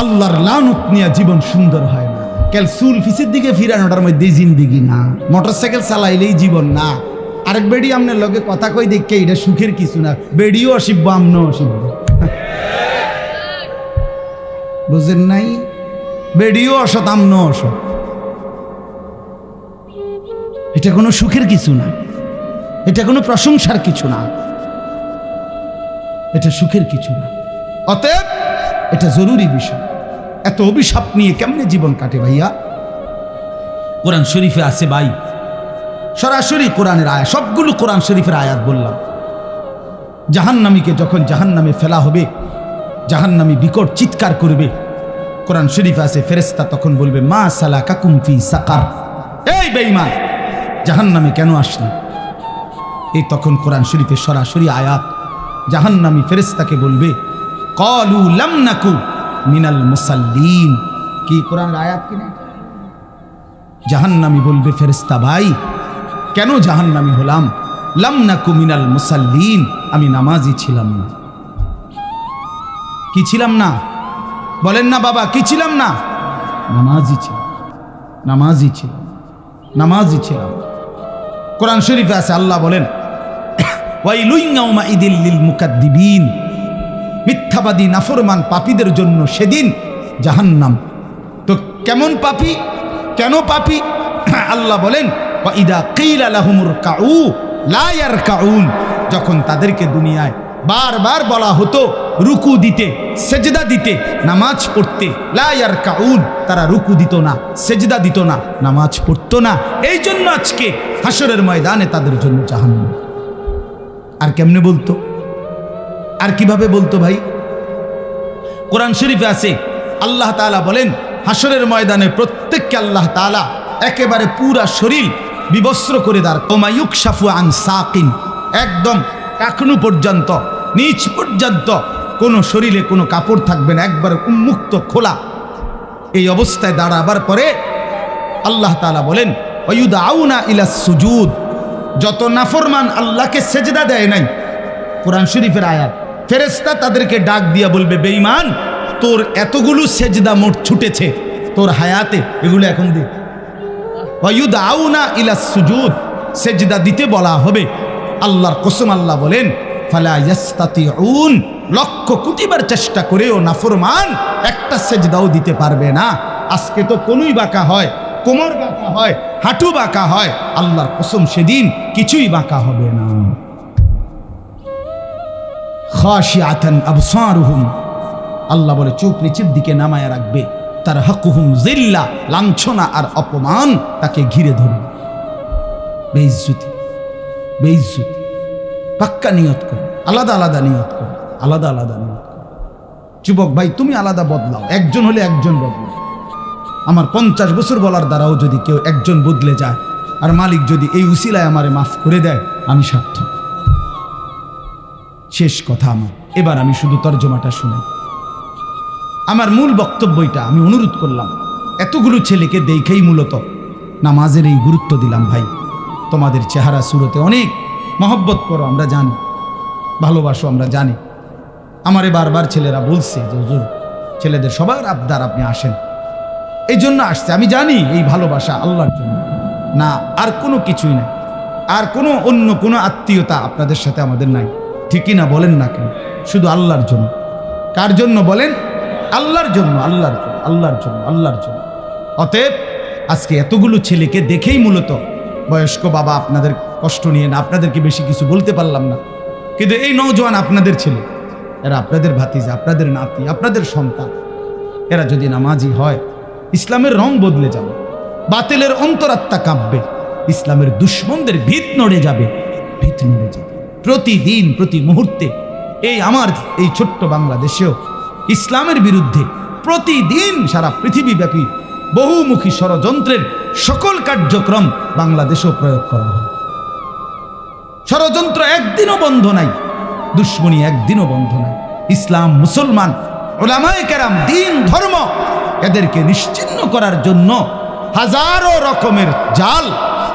আল্লাহর লানত নিয়ে জীবন সুন্দর হয় না। ক্যালসুল ফিসের দিকে ফিরানোটার মধ্যে জিন্দিগি না। মোটরসাইকেল চালাইলেই জীবন না। আরেক বেড়ি আমনের লগে কথা কই দেখে এটা সুখের কিছু না। বেড়িও অসিব্য, আমনও অসিব্য। বুঝেন নাই? বেড়িও অসৎ, আমনও অসৎ। এটা কোনো সুখের কিছু না, এটা কোনো প্রশংসার কিছু না, এটা সুখের কিছু না। অতএব এটা জরুরি বিষয়। এত অভিশাপ নিয়ে কেমনে জীবন কাটে ভাইয়া? কোরআন শরীফে আছে ভাই, সরাসরি কোরআনের আয়াত, সবগুলো কোরআন শরীফের আয়াত বললাম। জাহান্নামীকে যখন জাহান্নামে ফেলা হবে, জাহান্নামী বিকট চিৎকার করবে। কোরআন শরীফে আছে ফেরেশতা তখন বলবে মা সালাকাকুম ফি সাকার। এই বেঈমান, জাহান্নামে কেন আসলি? এই তখন কোরআন শরীফে সরাসরি আয়াত। জাহান্নামী ফেরেশতাকে বলবে ক্বালু লাম নাকু মিনাল মুসাল্লিন। কি কোরআনের আয়াত কিনা? জাহান্নামী বলবে ফেরেশতা ভাই কেন জাহান্নামী হলাম? লাম নাকু মিনাল মুসাল্লিন, আমি নামাজি ছিলাম না। কি ছিলাম না? বলেন না বাবা, কি ছিলাম না? নামাজি ছিলাম, নামাজি ছিলাম, নামাজি ছিলাম। কোরআন শরীফে আছে আল্লাহ বলেন ওয়াইলুন ইয়াউমাইদিল লিল মুকাদ্দিবিন। মিথ্যাবাদী নাফরমান পাপীদের জন্য সেদিন জাহান্নাম। তো কেমন পাপী, কেন পাপী? আল্লাহ বলেন ওয়াইদা কিলা লাহুমুর কাউ লা ইয়ারকাউন। যখন তাদেরকে দুনিয়ায় বারবার বলা হতো রুকু দিতে, সেজদা দিতে, নামাজ পড়তে, লা ইয়ারকাউন, তারা রুকু দিত না, সেজদা দিত না, নামাজ পড়তো না। এই জন্য আজকে হাসরের ময়দানে তাদের জন্য জাহান্নাম। আর কেমনে বলতো? আর কিভাবে বলতো ভাই? কোরআন শরীফে আছে আল্লাহ তাআলা বলেন হাসরের ময়দানে প্রত্যেককে আল্লাহ তাআলা একেবারে পুরা শরীর বিবস্ত্র করে দাঁড় ওমায়ুকশাফু আন সাকিন, একদম কাকনু পর্যন্ত, নিচ পর্যন্ত কোনো শরীরে কোনো কাপড় থাকবে না, একবার উন্মুক্ত খোলা। এই অবস্থায় দাঁড়াবার পরে আল্লাহ তাআলা বলেন ওয়ায়ুদআউনা ইলাস সুজুদ। যত নাফরমান আল্লাহকে সেজদা দেয় নাই, কোরআন শরীফের আয়াত, ফেরেশতা তাদেরকে ডাক দিয়া বলবে বেঈমান তোর এতগুলো সেজদা মোট ছুটেছে তোর হায়াতে, এগুলো এখন দে। ওয়ায়ুদআউনা ইলাস সুজুদ, সেজদা দিতে বলা হবে। আল্লাহর কসম আল্লাহ বলেন ফালা ইয়াস্তাতিউন, লক্ষ কোটিবার চেষ্টা করেও নাফরমান একটা সেজদাও দিতে পারবে না। আজকে তো কোনই বাঁকা হয়, কোমর বাঁকা হয়, হাঁটু বাঁকা হয়, আল্লাহর কসম সেদিন কিছুই বাঁকা হবে না। খাশিআতান আবসারুহুম, আল্লাহ বলে চোখ নিচের দিকে নামায় রাখবে। তার হাকুহুম জিল্লা, লাঞ্ছনা আর অপমান তাকে ঘিরে ধরবে। বেইজ্জতি, বেইজ্জতি। পাক্কা নিয়ত করো, আলাদা আলাদা নিয়ত করো, আলাদা আলাদা নিয়ত করো। যুবক ভাই তুমি আলাদা বদলাও, একজন হলে একজন বদলাও। আমার 50 বছর বলার দ্বারাও যদি কেউ একজন বদলে যায় আর মালিক যদি এই উসিলায় আমারে মাফ করে দেয়, আমি সার্থক। শেষ কথা আমার, এবার আমি শুধু তর্জমাটা শুনে আমার মূল বক্তব্যটা আমি অনুরোধ করলাম। এতগুলো ছেলেকে দেখেই মূলত নামাজের এই গুরুত্ব দিলাম। ভাই তোমাদের চেহারা সুরতে অনেক মহব্বত করো, আমরা জানি, ভালোবাসো, আমরা জানি। আমারে বারবার ছেলেরা বলছে যে হুজুর ছেলেদের সবার আবদার আপনি আসেন, এই জন্য আসছে। আমি জানি এই ভালোবাসা আল্লাহর জন্য, না, আর কোনো কিছুই নাই, আর কোনো অন্য কোনো আত্মীয়তা আপনাদের সাথে আমাদের নাই, ঠিকই না? বলেন না কেন? শুধু আল্লাহর জন্য। কার জন্য বলেন? আল্লাহর জন্য, আল্লাহর জন্য, আল্লাহর জন্য, আল্লাহর জন্য। অতএব আজকে এতগুলো ছেলেকে দেখেই মূলত বয়স্ক বাবা আপনাদের কষ্ট নিয়ে না, আপনাদেরকে বেশি কিছু বলতে পারলাম না, কিন্তু এই নওজোয়ান আপনাদের ছেলে, এরা আপনাদের ভাতিজা, আপনাদের নাতি, আপনাদের সন্তান। এরা যদি নামাজি হয়, ইসলামের রং বদলে যাবে, বাতিলের অন্তরাত্মা কাঁপবে, ইসলামের দুশ্মনদের ভিত নড়ে যাবে, ভিত নড়ে যাবে। প্রতিদিন প্রতি মুহূর্তে এই আমার এই ছোট্ট বাংলাদেশেও ইসলামের বিরুদ্ধে প্রতিদিন সারা পৃথিবীব্যাপী বহুমুখী ষড়যন্ত্রের সকল কার্যক্রম বাংলাদেশেও প্রয়োগ করা হয়। ষড়যন্ত্র একদিনও বন্ধ নাই, দুশ্মনী একদিনও বন্ধ নাই। ইসলাম, মুসলমান, উলামায়ে কেরাম, দিন, ধর্ম, এদেরকে নিশ্চিহ্ন করার জন্য হাজারো রকমের জাল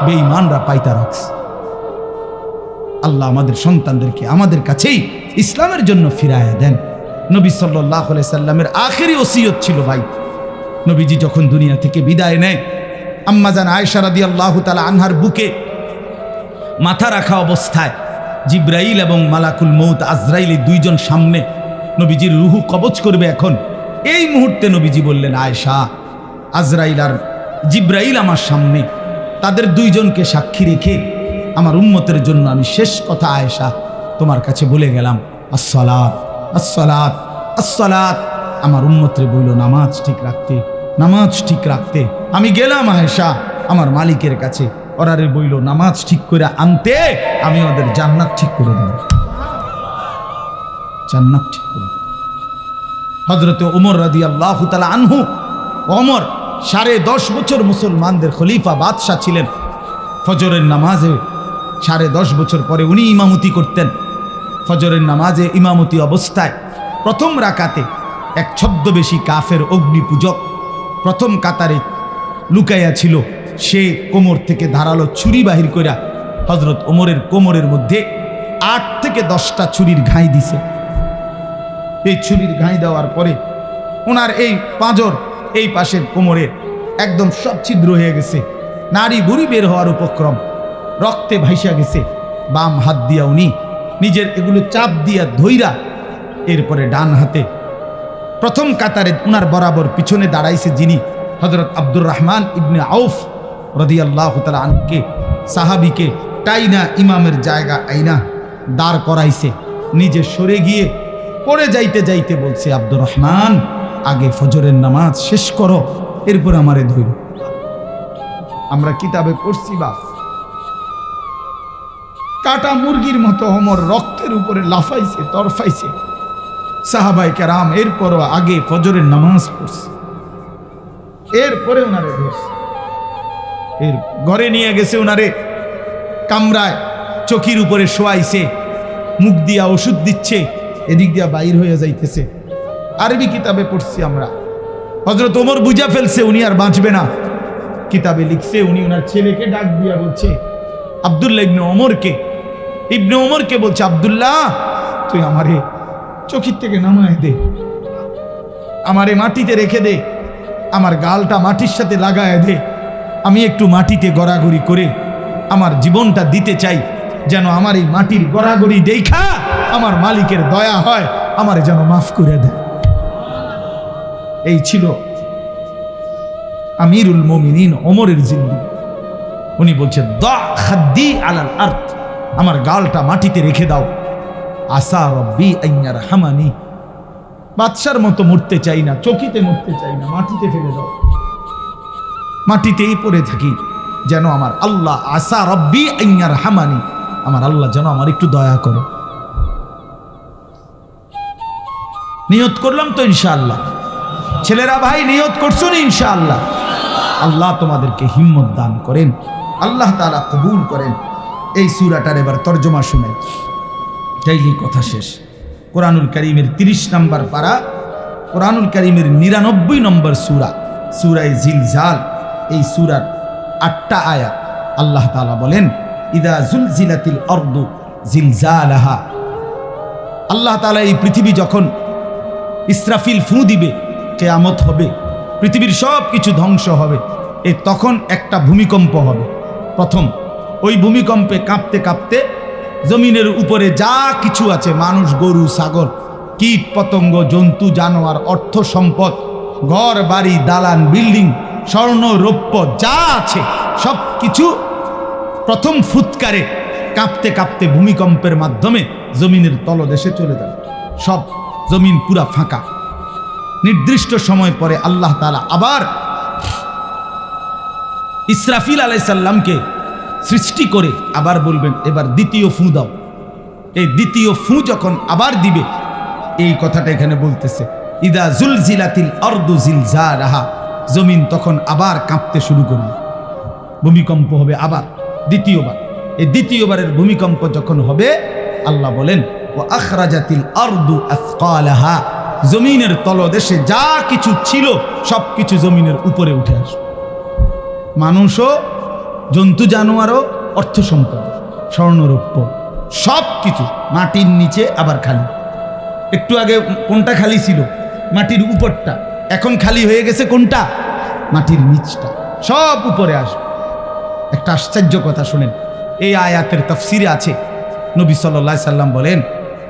বেঈমানরা পাইতা রাখছে। আল্লাহ আমাদের সন্তানদেরকে আমাদের কাছেই ইসলামের জন্য ফিরায়া দেন। নবী সাল্লাল্লাহু আলাইহি সাল্লামের আখেরি ওসিয়ত ছিল ভাই, নবীজি যখন দুনিয়া থেকে বিদায় নেয়, আম্মাজান আয়েশা রাদিয়াল্লাহু তাআলা আনহার বুকে মাথা রাখা অবস্থায় জিব্রাইল এবং মালাকুল মউত আজরাইল, এই দুইজন সামনে, নবীজির রুহু কবজ করবে এখন। এই মুহূর্তে নবীজি বললেন, আয়েশা, আজরাইল আর জিব্রাইল আমার সামনে, তাদের দুইজনকে সাক্ষী রেখে আমার উম্মতের জন্য আমি শেষ কথা আয়েশা তোমার কাছে বলে গেলাম, আসসালাত, আসসালাত, আসসালাত। আমার উম্মতরে বইল নামাজ ঠিক রাখতে, নামাজ ঠিক রাখতে। আমি গেলাম আয়েশা আমার মালিকের কাছে, ওরারে বইল নামাজ ঠিক করে আনতে, আমি ওদের জান্নাত ঠিক করে দেব, জান্নাত ঠিক করে দেব। হযরতে ওমর রাদিয়াল্লাহু তাআলা আনহু, ওমর 10.5 বছর মুসলমানদের খলিফা বাদশাহ ছিলেন। ফজরের নামাজে 10.5 বছর পরে উনি ইমামতি করতেন। ফজরের নামাজে ইমামতি অবস্থায় প্রথম রাকাতে এক ছদ্মবেশী কাফের অগ্নিপূজক প্রথম কাতারে লুকাইয়া ছিল। সে কোমর থেকে ধারালো ছুরি বাহির কইরা হযরত ওমরের কোমরের মধ্যে 8 থেকে 10টা ছুরির ঘাই দিছে। এই ছুরির ঘাই দেওয়ার পরে ওনার এই পাঁজর, এই পাশের কোমরে একদম সব ছিদ্র হয়ে গেছে, নাড়ি বুড়ি বের হওয়ার উপক্রম, রক্তে ভাইসা গেছে। বাম হাত দিয়া উনি নিজের এগুলো চাপ দিয়া ধইরা এরপরে ডান হাতে প্রথম কাতারে উনার বরাবর পিছনে দাঁড়াইছে যিনি, হযরত আব্দুর রহমান ইবনে আউফ রাদিয়াল্লাহু তাআলা আনহুকে, সাহাবীকে টাইনা ইমামের জায়গা আইনা দাঁড় করাইছে। নিজে সরে গিয়ে পড়ে যাইতে যাইতে বলছে, আব্দুর রহমান, আগে ফজরের নামাজ শেষ করো, এরপর আমারে ধইর। আমরা কিতাবে পড়ছি বাস, কাটা মুরগির মতো ওমর রক্তের উপরে লাফাইছে, তরফাইছে। সাহাবায়ে কেরাম এরপরও আগে ফজরের নামাজ পড়ছে, এরপরে ওনারে ধরছে, এর ঘরে নিয়ে গেছে, ওনারে কামরায় চকির উপরে শোয়াইছে, মুখ দিয়া ওষুধ দিচ্ছে, এদিক দিয়া বাইর হয়ে যাইতেছে। আরবি কিতাবে পড়ছি আমরা, হযরত ওমর বুঝা ফেলছে উনি আর বাঁচবে না। কিতাবে লিখছে উনি ওনার ছেলেকে ডাক দিয়া বলছে, আব্দুল্লাহ ইবনে ওমরকে বলছে, আব্দুল্লাহ, তুই আমারে চকির থেকে নামায় দে, আমারে মাটিতে রেখে দে, আমার গালটা মাটির সাথে লাগায় দে, আমি একটু মাটিতে গড়াগড়ি করে আমার জীবনটা দিতে চাই, যেন আমার এই মাটির গড়াগড়ি দেখা আমার মালিকের দয়া হয়, আমারে যেন মাফ করে দেয়। এই ছিল আমিরুল মুমিনিন ওমরের জিন্দেগি। উনি বলছে, দা খাদ্দি আলাল আরদ, আমার গালটা মাটিতে রেখে দাও, আসা রব্বি আইয়ার হামানি, বাদশার মতো মরতে চাই না, চকিতে মরতে চাই না, মাটিতে ফেলে দাও, মাটিতেই পড়ে থাকি, যেন আমার আল্লাহ, আসা রব্বি আইয়ার হামানি, আমার আল্লাহ যেন আমার একটু দয়া করে। নিয়ত করলাম তো ইনশাআল্লাহ, ছেলেরা ভাই নিয়ত করছো না ইনশাআল্লাহ? আল্লাহ তোমাদেরকে হিম্মত দান করেন, আল্লাহ তাআলা কবুল করেন। এই সূরাটার এবার তর্জমা শুনেন, তাইলেই কথা শেষ। কোরআনুল কারীমের 30 নম্বর পারা, কোরআনুল কারীমের 99 নম্বর সূরা, সূরা জিলজাল। এই সূরার 8টা আয়াত। আল্লাহ তাআলা বলেন, ইদা জুলজিলাতিল আরদু জিলজালাহা। আল্লাহ তাআলা এই পৃথিবী যখন ইসরাফিল ফু দিবে, কিয়ামত হবে, পৃথিবীর সব কিছু ধ্বংস হবে, তখন একটা ভূমিকম্প হবে। প্রথম ওই ভূমিকম্পে কাঁপতে কাঁপতে জমিনের উপরে যা কিছু আছে, মানুষ, গরু, ছাগল, কীট পতঙ্গ, জন্তু, জানোয়ার, অর্থ সম্পদ, ঘর বাড়ি, দালান, বিল্ডিং, স্বর্ণ, রৌপ্য যা আছে সব কিছু প্রথম ফুৎকারে কাঁপতে কাঁপতে ভূমিকম্পের মাধ্যমে জমিনের তলদেশে চলে যাবে। সব জমিন পুরা ফাঁকা। নির্দিষ্ট সময় পরে আল্লাহ তাআলা আবার ইসরাফিল আলাইহিস সালামকে সৃষ্টি করে আবার বলবেন, এবার দ্বিতীয় ফু দাও। এই দ্বিতীয় ফু যখন আবার দিবে, এই কথাটা এখানে বলতেছে, ইদা জুলজিলাতিল আরদু জিলজালাহা, জমিন তখন আবার কাঁপতে শুরু করবে, ভূমিকম্প হবে আবার দ্বিতীয়বার। এই দ্বিতীয়বারের ভূমিকম্প যখন হবে, আল্লাহ বলেন ওয়া আখরাজাতিল আরদু আসকালাহা, জমিনের তলদেশে যা কিছু ছিল সব কিছু জমিনের উপরে উঠে আসবে। মানুষও, জন্তু জানোয়ারও, অর্থ সম্পদ, স্বর্ণরৌপ্য সব কিছু মাটির নিচে আবার খালি। একটু আগে কোনটা খালি ছিল? মাটির উপরটা। এখন খালি হয়ে গেছে কোনটা? মাটির নিচটা। সব উপরে আসবে। একটা আশ্চর্য কথা শুনেন, এই আয়াতের তাফসিরে আছে, নবী সাল্লাল্লাহু আলাইহি সাল্লাম বলেন,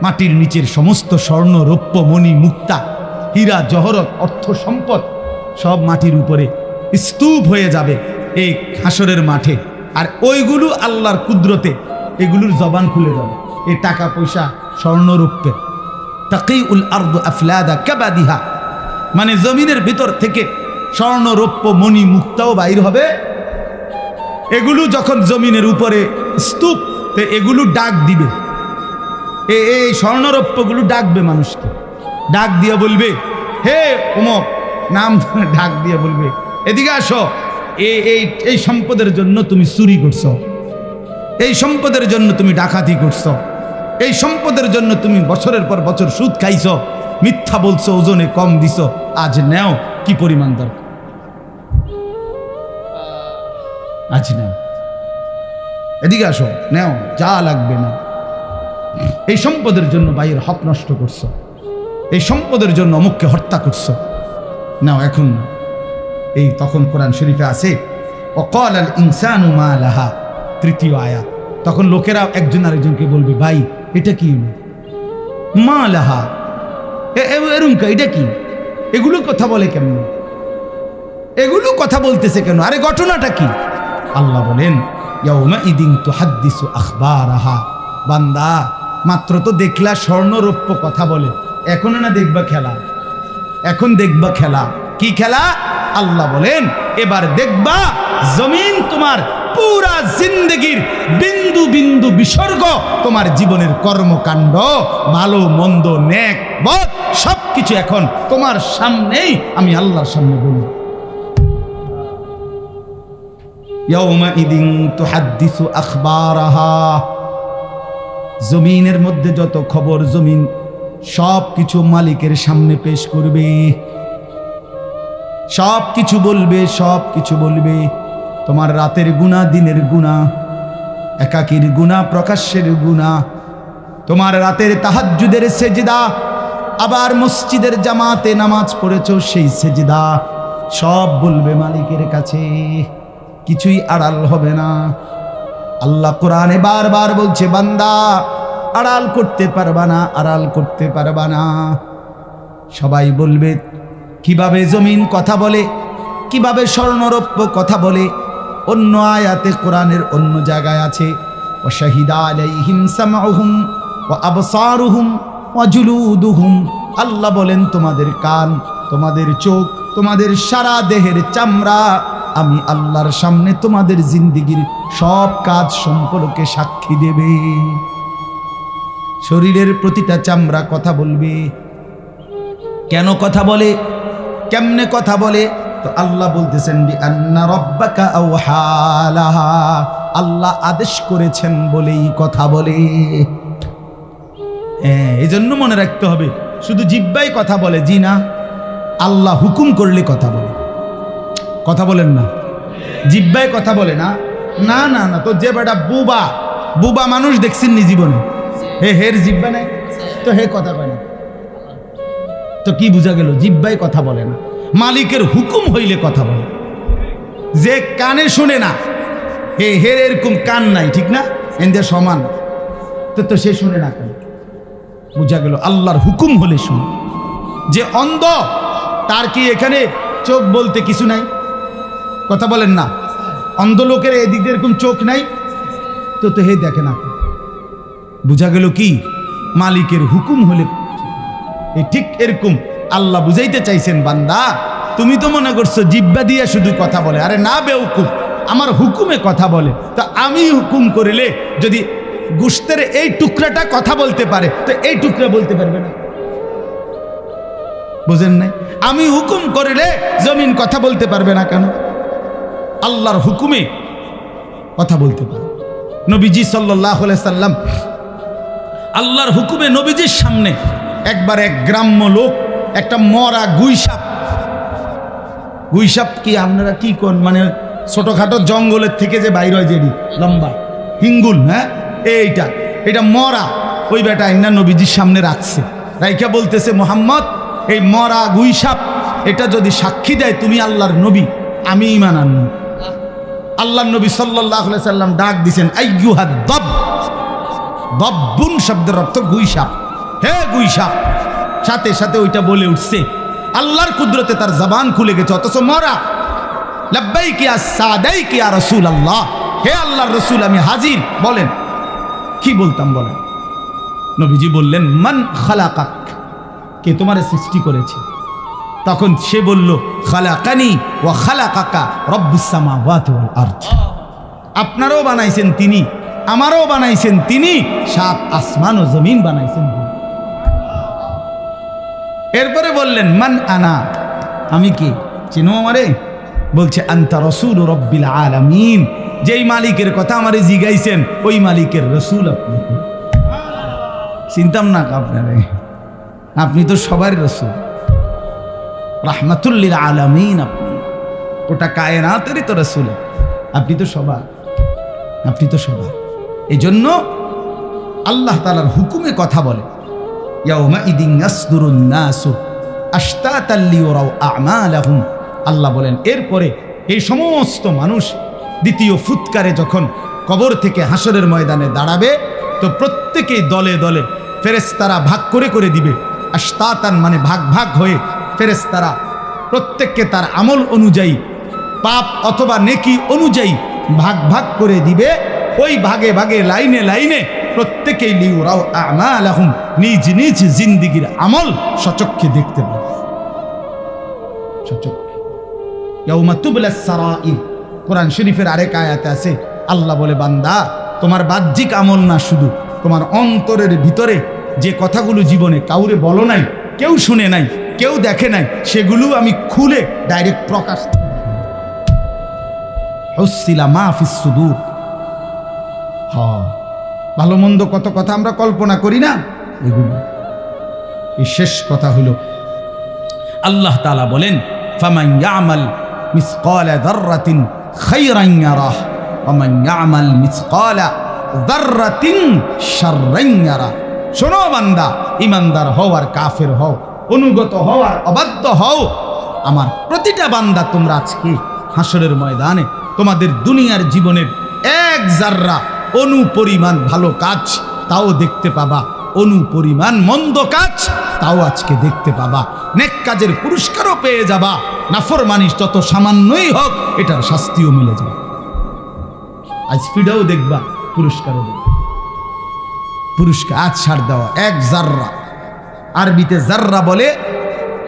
মাটির নিচের সমস্ত স্বর্ণ, রৌপ্য, মণি, মুক্তা, হীরা, জহরত, অর্থ সম্পদ সব মাটির উপরে স্তূপ হয়ে যাবে এই হাসরের মাঠে। আর ওইগুলো আল্লাহর কুদরতে এগুলোর জবান খুলে যাবে। এই টাকা পয়সা, স্বর্ণ, রৌপ্যের তাকিউল আরদু আফলাদা কাবাদিহা, মানে জমিনের ভিতর থেকে স্বর্ণ, রৌপ্য, মণি, মুক্তাও বাইর হবে। এগুলো যখন জমিনের উপরে স্তূপ, এগুলো ডাক দিবে। এই স্বর্ণরৌপ্যগুলো ডাকবে মানুষকে, ডাক দিয়ে বলবে, হে অমুক, নাম ডাক দিয়ে বলবে, এদিকে আসো, এই সম্পদের জন্য তুমি চুরি করছো, এই সম্পদের জন্য তুমি ডাকাতি করছো, এই সম্পদের জন্য তুমি বছরের পর বছর সুদ খাইছো, মিথ্যা বলছো, ওজনে কম দিছো, আজ নেও কি পরিমাণ দরকার, আজ নেও, এদিকে আসো, নেও যা লাগবে না। এই সম্পদের জন্য ভাইয়ের হক নষ্ট করছো, এই সম্পদের জন্য অমুককে হত্যা করছো, নাও এখন না। এই তখন কোরআন শরীফে আছে ওয়াকাল আল ইনসানু মা লাহা, তৃতীয় আয়াত। তখন লোকেরা একজন আরেকজনকে বলবে, ভাই এটা কি মা লাহা, এরুমকা, এটা কি, এগুলো কথা বলে কেমন, এগুলো কথা বলতেছে কেন, আরে ঘটনাটা কি? আল্লাহ বলেন ইয়াউমা ইদিন তুহাদ্দিসু আখবারাহা, বান্দা মাত্র তো দেখলা স্বর্ণ, রৌপ্য কথা বলে, এখন না দেখবা খেলা, এখন দেখবা খেলা। কি খেলা? আল্লাহ বলেন এবার দেখবা জমিন তোমার পুরা জিন্দেগির বিন্দু বিন্দু বিসর্গ, তোমার জীবনের কর্মকাণ্ড, ভালো মন্দ, নেক বদ সবকিছু এখন তোমার সামনেই আমি আল্লাহর সামনে বলবো। ইয়াউমাইদিন তুহাদ্দিসু আখবারাহা, জমিনের মধ্যে যত খবর, জমিন সব কিছু মালিকের সামনে পেশ করবে, সব কিছু বলবে, সব কিছু বলবে। তোমার রাতের গুনাহ, দিনের গুনাহ, একাকীর গুনাহ, প্রকাশ্যের গুনাহ, তোমার রাতের তাহাজ্জুদের সেজদা, আবার মসজিদের জামাতে নামাজ পড়েছো সেই সেজদা, সব বলবে মালিকের কাছে, কিছুই আড়াল হবে না। আল্লাহ কোরআনে বারবার বলছে, বান্দা আড়াল করতে পারবা না, আড়াল করতে পারবা না। সবাই বলবে কিভাবে জমিন কথা বলে, কিভাবে স্বর্ণরৌপ্য কথা বলে। অন্য আয়াতে কোরআনের অন্য জায়গায় আছে ওয়া শাহিদা আলাইহিম সামউহুম ওয়া আবসারুহুম ওয়া জুলুদুহুম, আল্লাহ বলেন তোমাদের কান, তোমাদের চোখ, তোমাদের সারা দেহের চামড়া আমি আল্লাহর সামনে তোমাদের জিন্দেগির সব কাজ সম্পর্কে সাক্ষী দেবে। শরীরের প্রতিটা চামড়া কথা বলবে। কেন কথা বলে, কেমনে কথা বলে? তো আল্লাহ বলতেছেন বিআন্না রাব্বাকা আওহা লাহা, আল্লাহ আদেশ করেছেন বলেই কথা বলে। হ্যাঁ, এই জন্য মনে রাখতে হবে শুধু জিহ্বাই কথা বলে, জি না, আল্লাহ হুকুম করলে কথা বলে। কথা বলেন না, জিহ্বায় কথা বলে না, না না না। তো যে বেটা বুবা, বুবা মানুষ দেখছেন নি জীবনে? হের জিহ্বা নাই তো হে কথা কয় না, তো কি বোঝা গেল? জিহ্বায় কথা বলে না, মালিকের হুকুম হইলে কথা বলে। যে কানে শুনে না, হের এরকম কান নাই, ঠিক না? এদের সমান তো সে শুনে না কেন? বুঝা গেল আল্লাহর হুকুম হলে শুনে। যে অন্ধ তার কি এখানে চোখ বলতে কিছু নাই? কথা বলেন না, অন্ধ লোকের এদিকে এরকম চোখ নাই তো হে দেখে না। বুঝা গেল কি মালিকের হুকুম হলে। ঠিক এরকম আল্লাহ বুঝাইতে চাইছেন, বান্দা তুমি তো মনে করছো জিহ্বা দিয়ে শুধু কথা বলে, আরে না বেউকুফ, আমার হুকুমে কথা বলে। তো আমি হুকুম করিলে যদি গোশতের এই টুকরাটা কথা বলতে পারে তো এই টুকরা বলতে পারবে না? বুঝেন নাই? আমি হুকুম করিলে জমিন কথা বলতে পারবে না কেন? আল্লাহর হুকুমে কথা বলতে পারে। নবীজি সাল্লাল্লাহু আলাইহি সাল্লাম আল্লাহর হুকুমে নবীজির সামনে একবার এক গ্রাম্য লোক একটা মরা গুইসাপ কি আপনারা কি কোন মানে ছোটখাটো জঙ্গলের থেকে যে বাইর হয়, যে লম্বা হিঙ্গুল, হ্যাঁ এইটা মরা, ওই বেটা আইনা নবীজির সামনে রাখছে, রাইখা বলতেছে, মোহাম্মদ এই মরা গুইসাপ এটা যদি সাক্ষী দেয় তুমি আল্লাহর নবী, আমি ঈমান আনবো। আল্লাহর নবী সাল্লাল্লাহু আলাইহি সাল্লাম ডাক দিছেন, আইয়ুহাদ দাব। দাব্বুন শব্দের অর্থ গুইসাপ, হে গুইসাপ। সাথে সাথে ওইটা বলে উঠছে, আল্লাহর কুদরতে তার জবান খুলে গেছে, অথচ মরা। লাব্বাইক ইয়া সাদাইক ইয়া রাসূলুল্লাহ, হে আল্লাহর রাসূল আমি হাজির, বলেন কি বলতাম বলেন। নবীজি বললেন, মান খালাকাক, কে তোমারে সৃষ্টি করেছে? তখন সে বলল, খালাকানি ওয়া খালাকাকা রব্বুস সামাওয়াতি ওয়াল আরদ, আপনারও বানাইছেন তিনি, আমারও বানাইছেন তিনি, সাত আসমান ও জমিন বানাইছেন তিনি। এরপরে বললেন, মান আনা, আমি কি চিনো আমারে? বলছে, আনতা রাসূল রব্বিল আলামিন, যেই মালিকের কথা আমারে জিগাইছেন ওই মালিকের রাসূল আপনি। চিনতাম না আপনারে, আপনি তো সবার রাসূল, রাহমাতুল লিল আলামিন, আপনি গোটা কায়নাতেরই তো রাসূল, আপনি তো সবার, আপনি তো সবার। এই জন্য আল্লাহ তাআলার হুকুমে কথা বলে। ইয়াউমা ইদিন ইয়াসদুরুন নাসু আশতাতাল লিয়ারাউ আমালাহুম, আল্লাহ বলেন এরপরে এই সমস্ত মানুষ দ্বিতীয় ফুৎকারে যখন কবর থেকে হাসরের ময়দানে দাঁড়াবে তো প্রত্যেকেই দলে দলে ফেরেশতারা ভাগ করে করে দিবে। আশতাতান মানে ভাগ ভাগ হয়ে ফেরেশতারা প্রত্যেককে তার আমল অনুযায়ী, পাপ অথবা নেকি অনুযায়ী ভাগ ভাগ করে দিবে। ওই ভাগে ভাগে লাইনে লাইনে প্রত্যেকেই লিউরাও আমালাহুম, নিজ নিজ জিন্দেগীর আমল সচক্ষে দেখতে পাবে। সচক্ষে। ইয়াউমা তুবলাস সারাইর, কোরআন শরীফের আরেক আয়াতে আছে, আল্লাহ বলে, বান্দা তোমার বাহ্যিক আমল না, শুধু তোমার অন্তরের ভিতরে যে কথাগুলো জীবনে কাউরে বলো নাই, কেউ শুনে নাই, কেউ দেখে নাই, সেগুলো আমি খুলে ডাইরেক্ট প্রকাশ। হুসিলা মা ফিস সুদূর, ভালো মন্দ কত কথা আমরা কল্পনা করি না, এগুলো। এই শেষ কথা হলো আল্লাহ তাআলা বলেন, ফামান ইয়ামাল মিসকালা যাররাতিন খায়রান ইয়ারাহ ওয়া মান ইয়ামাল মিসকালা যাররাতিন শাররান ইয়ারাহ। শোনো বান্দা, ইমানদার হও আর কাফের হও, অনুগত হও আর অবাধ্য হও, আমার প্রতিটা বান্দা তোমরা আজকে হাসরের ময়দানে তোমাদের দুনিয়ার জীবনের এক জাররা অনুপরিমাণ ভালো কাজ তাও দেখতে পাবা, অনুপরিমাণ মন্দ কাজ তাও আজকে দেখতে পাবা। নেক কাজের পুরস্কারও পেয়ে যাবা, নাফরমানি যত সামান্যই হোক এটার শাস্তিও মিলে যাবে। আজ ফিডাও দেখবা, পুরস্কারও দেখবা। পুরস্কার আজ ছাড় দেওয়া এক জাররা, আরবিতে জাররা বলে,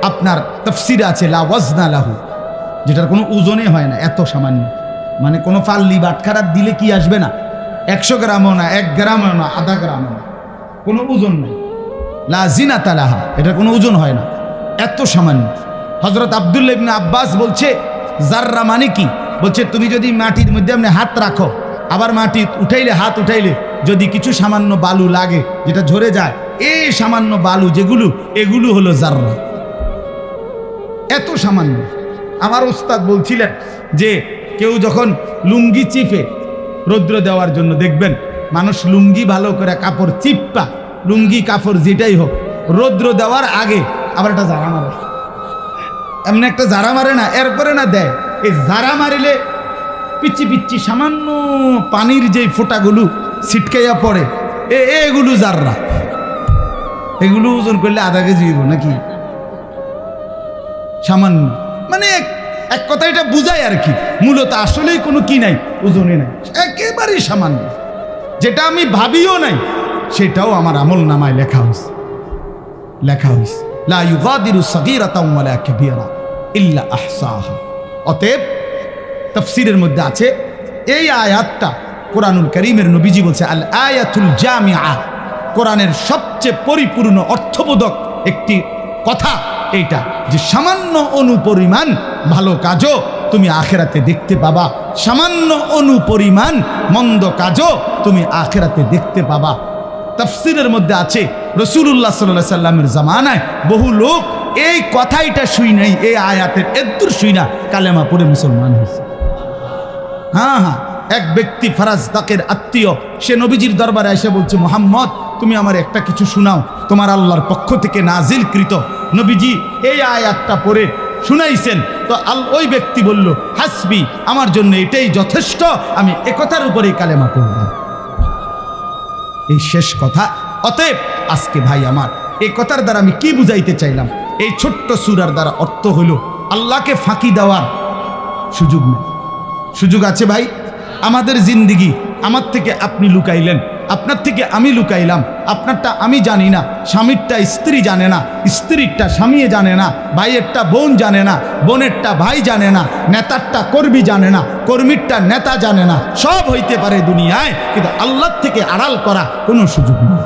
আপনার তাফসিরে আছে লা ওয়াজনা লাহু, যেটার কোনো ওজনে হয় না, এত সামান্য, মানে কোনো ফাল্লি বাটখারাত দিলে কি আসবে না, 100 গ্রামও না, 1 গ্রামও না, আধা গ্রামও না, কোনো ওজন নেই। লা জিনাতা লাহা, এটা কোনো ওজন হয় না, এত সামান্য। হযরত আব্দুল্লাহ ইবনে আব্বাস বলছে, জাররা মানে কি? বলছে তুমি যদি মাটির মধ্যে আপনি হাত রাখো, আবার মাটি উঠাইলে, হাত উঠাইলে যদি কিছু সামান্য বালু লাগে, যেটা ঝরে যায়, এই সামান্য বালু যেগুলো, এগুলো হলো জাররা, এত সামান্য। আমার ওস্তাদ বলছিলেন যে কেউ যখন লুঙ্গি চিপে রৌদ্র দেওয়ার জন্য, দেখবেন মানুষ লুঙ্গি ভালো করে কাপড় চিপ্পা, লুঙ্গি কাপড় যেটাই হোক, রৌদ্র দেওয়ার আগে আবার একটা জারা মারে, এমনি একটা জারা মারে না, এরপরে না দেয়। এই জারা মারিলে পিচি পিচি সামান্য পানির যে ফোঁটাগুলো ছিটকাইয়া পড়ে এগুলো জাররা, এগুলো ওজন করলে আধা কেজি হইব নাকি? সামান্য, মানে এক কথা এটা বুঝায় আর কি, মূলত আসলেই কোনো কি নাই, ওজনে নাই, একেবারেই সামান্য। যেটা আমি ভাবিও নাই সেটাও আমার আমল নামায় লেখা হয়েছে, লেখা হয়েছে। লা ইউগাদিরু সাগীরাতাও ওয়ালা কাবীরা ইল্লা আহসাহা। অতএব তাফসীরের মধ্যে আছে এই আয়াতটা কোরআনুল কারীমের নবীজি বলছে আল আয়াতুল জামিআ, কোরআনের সবচেয়ে পরিপূর্ণ অর্থবোধক একটি কথা এইটা, যে সামান্য অনুপরিমাণ ভালো কাজও তুমি আখিরাতে দেখতে পাবা, সামান্য অনুপরিমাণ মন্দ কাজও তুমি আখিরাতে দেখতে পাবা। তাফসীরের মধ্যে আছে রাসূলুল্লাহ সাল্লাল্লাহু আলাইহি সাল্লামের জামানায় বহু লোক এই কথাইটা শুই নাই, এই আয়াতের এদ্দুর শুই না কালেমা পড়ে মুসলমান হয়েছে। হ্যাঁ হ্যাঁ, এক ব্যক্তি ফারাজদাকের আত্মীয়, সে নবীজির দরবারে এসে বলছে, মুহাম্মদ তুমি আমার একটা কিছু শোনাও, তোমার আল্লাহর পক্ষ থেকে নাজিলকৃত। নবীজি এই আয়াতটা পড়ে শুনাইছেন। তো ওই ব্যক্তি বলল, হাসবি, আমার জন্য এটাই যথেষ্ট, আমি একথার উপরেই কালেমা পড়লাম। এই শেষ কথা। অতএব আজকে ভাই আমার এই কথার দ্বারা আমি কি বুঝাইতে চাইলাম, এই ছোট্ট সূরার দ্বারা অর্থ হলো আল্লাহকে ফাঁকি দেওয়ার সুযোগ নেই। সুযোগ আছে ভাই। আমাদের জিন্দিগি আমার থেকে আপনি লুকাইলেন, আপনার থেকে আমি লুকাইলাম, আপনারটা আমি জানি না, স্বামীরটা স্ত্রী জানে না, স্ত্রীরটা স্বামী জানে না, ভাইয়েরটা বোন জানে না, বোনেরটা ভাই জানে না, নেতারটা কর্মী জানে না, কর্মীরটা নেতা জানে না। সব হইতে পারে দুনিয়ায়, কিন্তু আল্লাহর থেকে আড়াল করা কোনো সুযোগ নেই।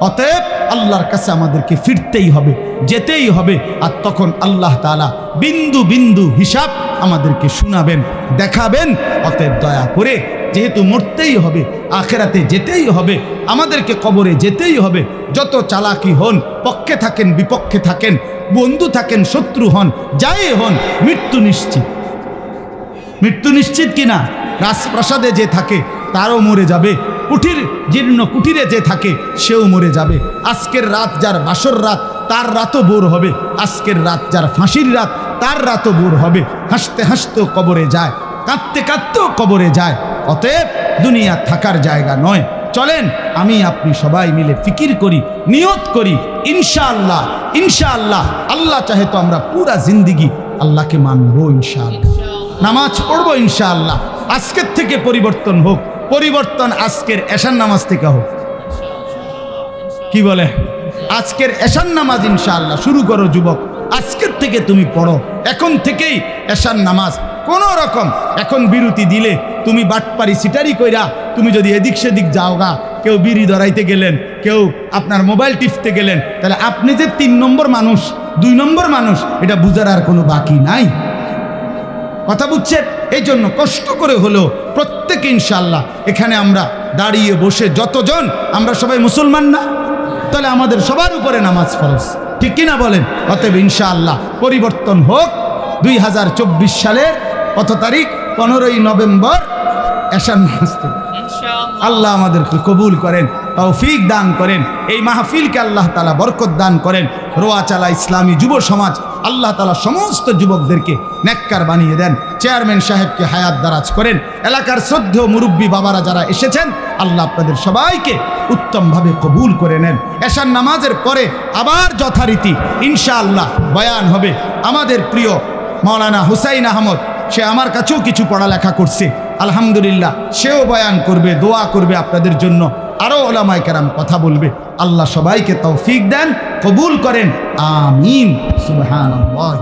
অতএব আল্লাহর কাছে আমাদেরকে ফিরতেই হবে, যেতেই হবে। আর তখন আল্লাহ তাআলা বিন্দু বিন্দু হিসাব আমাদেরকে শোনাবেন, দেখাবেন। অতএব দয়া করে, যেহেতু মরতেই হবে, আখেরাতে যেতেই হবে, আমাদেরকে কবরে যেতেই হবে, যত চালাকি হন, পক্ষে থাকেন বিপক্ষে থাকেন, বন্ধু থাকেন শত্রু হন, যাই হন, মৃত্যু নিশ্চিত। মৃত্যু নিশ্চিত কিনা? রাজপ্রাসাদে যে থাকে তারও মরে যাবে, কুঠির জীর্ণ কুঠিরে যে থাকে সেও মরে যাবে। আজকের রাত যার বাসর রাত, তার রাতও বোর হবে। আজকের রাত যার ফাঁসির রাত, তার রাতও বোর হবে। হাসতে হাসতেও কবরে যায়, কাঁদতে কাঁদতেও কবরে যায়। অতএব দুনিয়া থাকার জায়গা নয়। চলেন আমি আপনি সবাই মিলে ফিকির করি, নিয়ত করি, ইনশাআল্লাহ ইনশাআল্লাহ আল্লাহ চাহে তো আমরা পুরা জিন্দিগি আল্লাহকে মানবো ইনশাআল্লাহ, নামাজ পড়বো ইনশাআল্লাহ। আজকের থেকে পরিবর্তন হোক, পরিবর্তন আজকের এশার নামাজ থেকে হোক। কি বলে? আজকের এশার নামাজ ইনশাআল্লাহ শুরু করো যুবক, আজকের থেকে তুমি পড়ো, এখন থেকেই এশার নামাজ। কোন রকম এখন বিরতি দিলে তুমি বাটপারি সিটারি কইরা তুমি যদি এদিক সেদিক যাও গা, কেউ বিড়ি ধরাইতে গেলেন, কেউ আপনার মোবাইল টিপতে গেলেন, তাহলে আপনি যে 3 নম্বর মানুষ, 2 নম্বর মানুষ, এটা বুঝার আর কোনো বাকি নাই। কথা বুঝছেন? এই জন্য কষ্ট করে হলেও প্রত্যেকে ইনশাআল্লাহ এখানে আমরা দাঁড়িয়ে বসে যতজন, আমরা সবাই মুসলমান না? তাহলে আমাদের সবার উপরে নামাজ ফরজ, ঠিক কিনা বলেন? অতএব ইনশাআল্লাহ পরিবর্তন হোক। 2024 সালের কত তারিখ? 15ই নভেম্বর এশার নামাজ থেকে। আল্লাহ আমাদেরকে কবুল করেন, তৌফিক দান করেন, এই মাহফিলকে আল্লাহ তাআলা বরকত দান করেন। রোয়াচালা ইসলামী যুব সমাজ আল্লাহ তাআলা সমস্ত যুবকদেরকে নেককার বানিয়ে দেন। চেয়ারম্যান সাহেবকে হায়াত দারাজ করেন। এলাকার শ্রদ্ধেয় মুরব্বী বাবারা যারা এসেছেন, আল্লাহ আপনাদের সবাইকে উত্তমভাবে কবুল করে নেন। এশার নামাজের পরে আবার যথারীতি ইনশাআল্লাহ বয়ান হবে। আমাদের প্রিয় মাওলানা হুসাইন আহমদ, সে আমার কাছেও কিছু পড়ালেখা করছে, আলহামদুলিল্লাহ, সেও বয়ান করবে, দোয়া করবে আপনাদের জন্য। আরও ওলামায়ে কেরাম কথা বলবে। আল্লাহ সবাইকে তৌফিক দেন, কবুল করেন, আমিন। সুবহানাল্লাহ।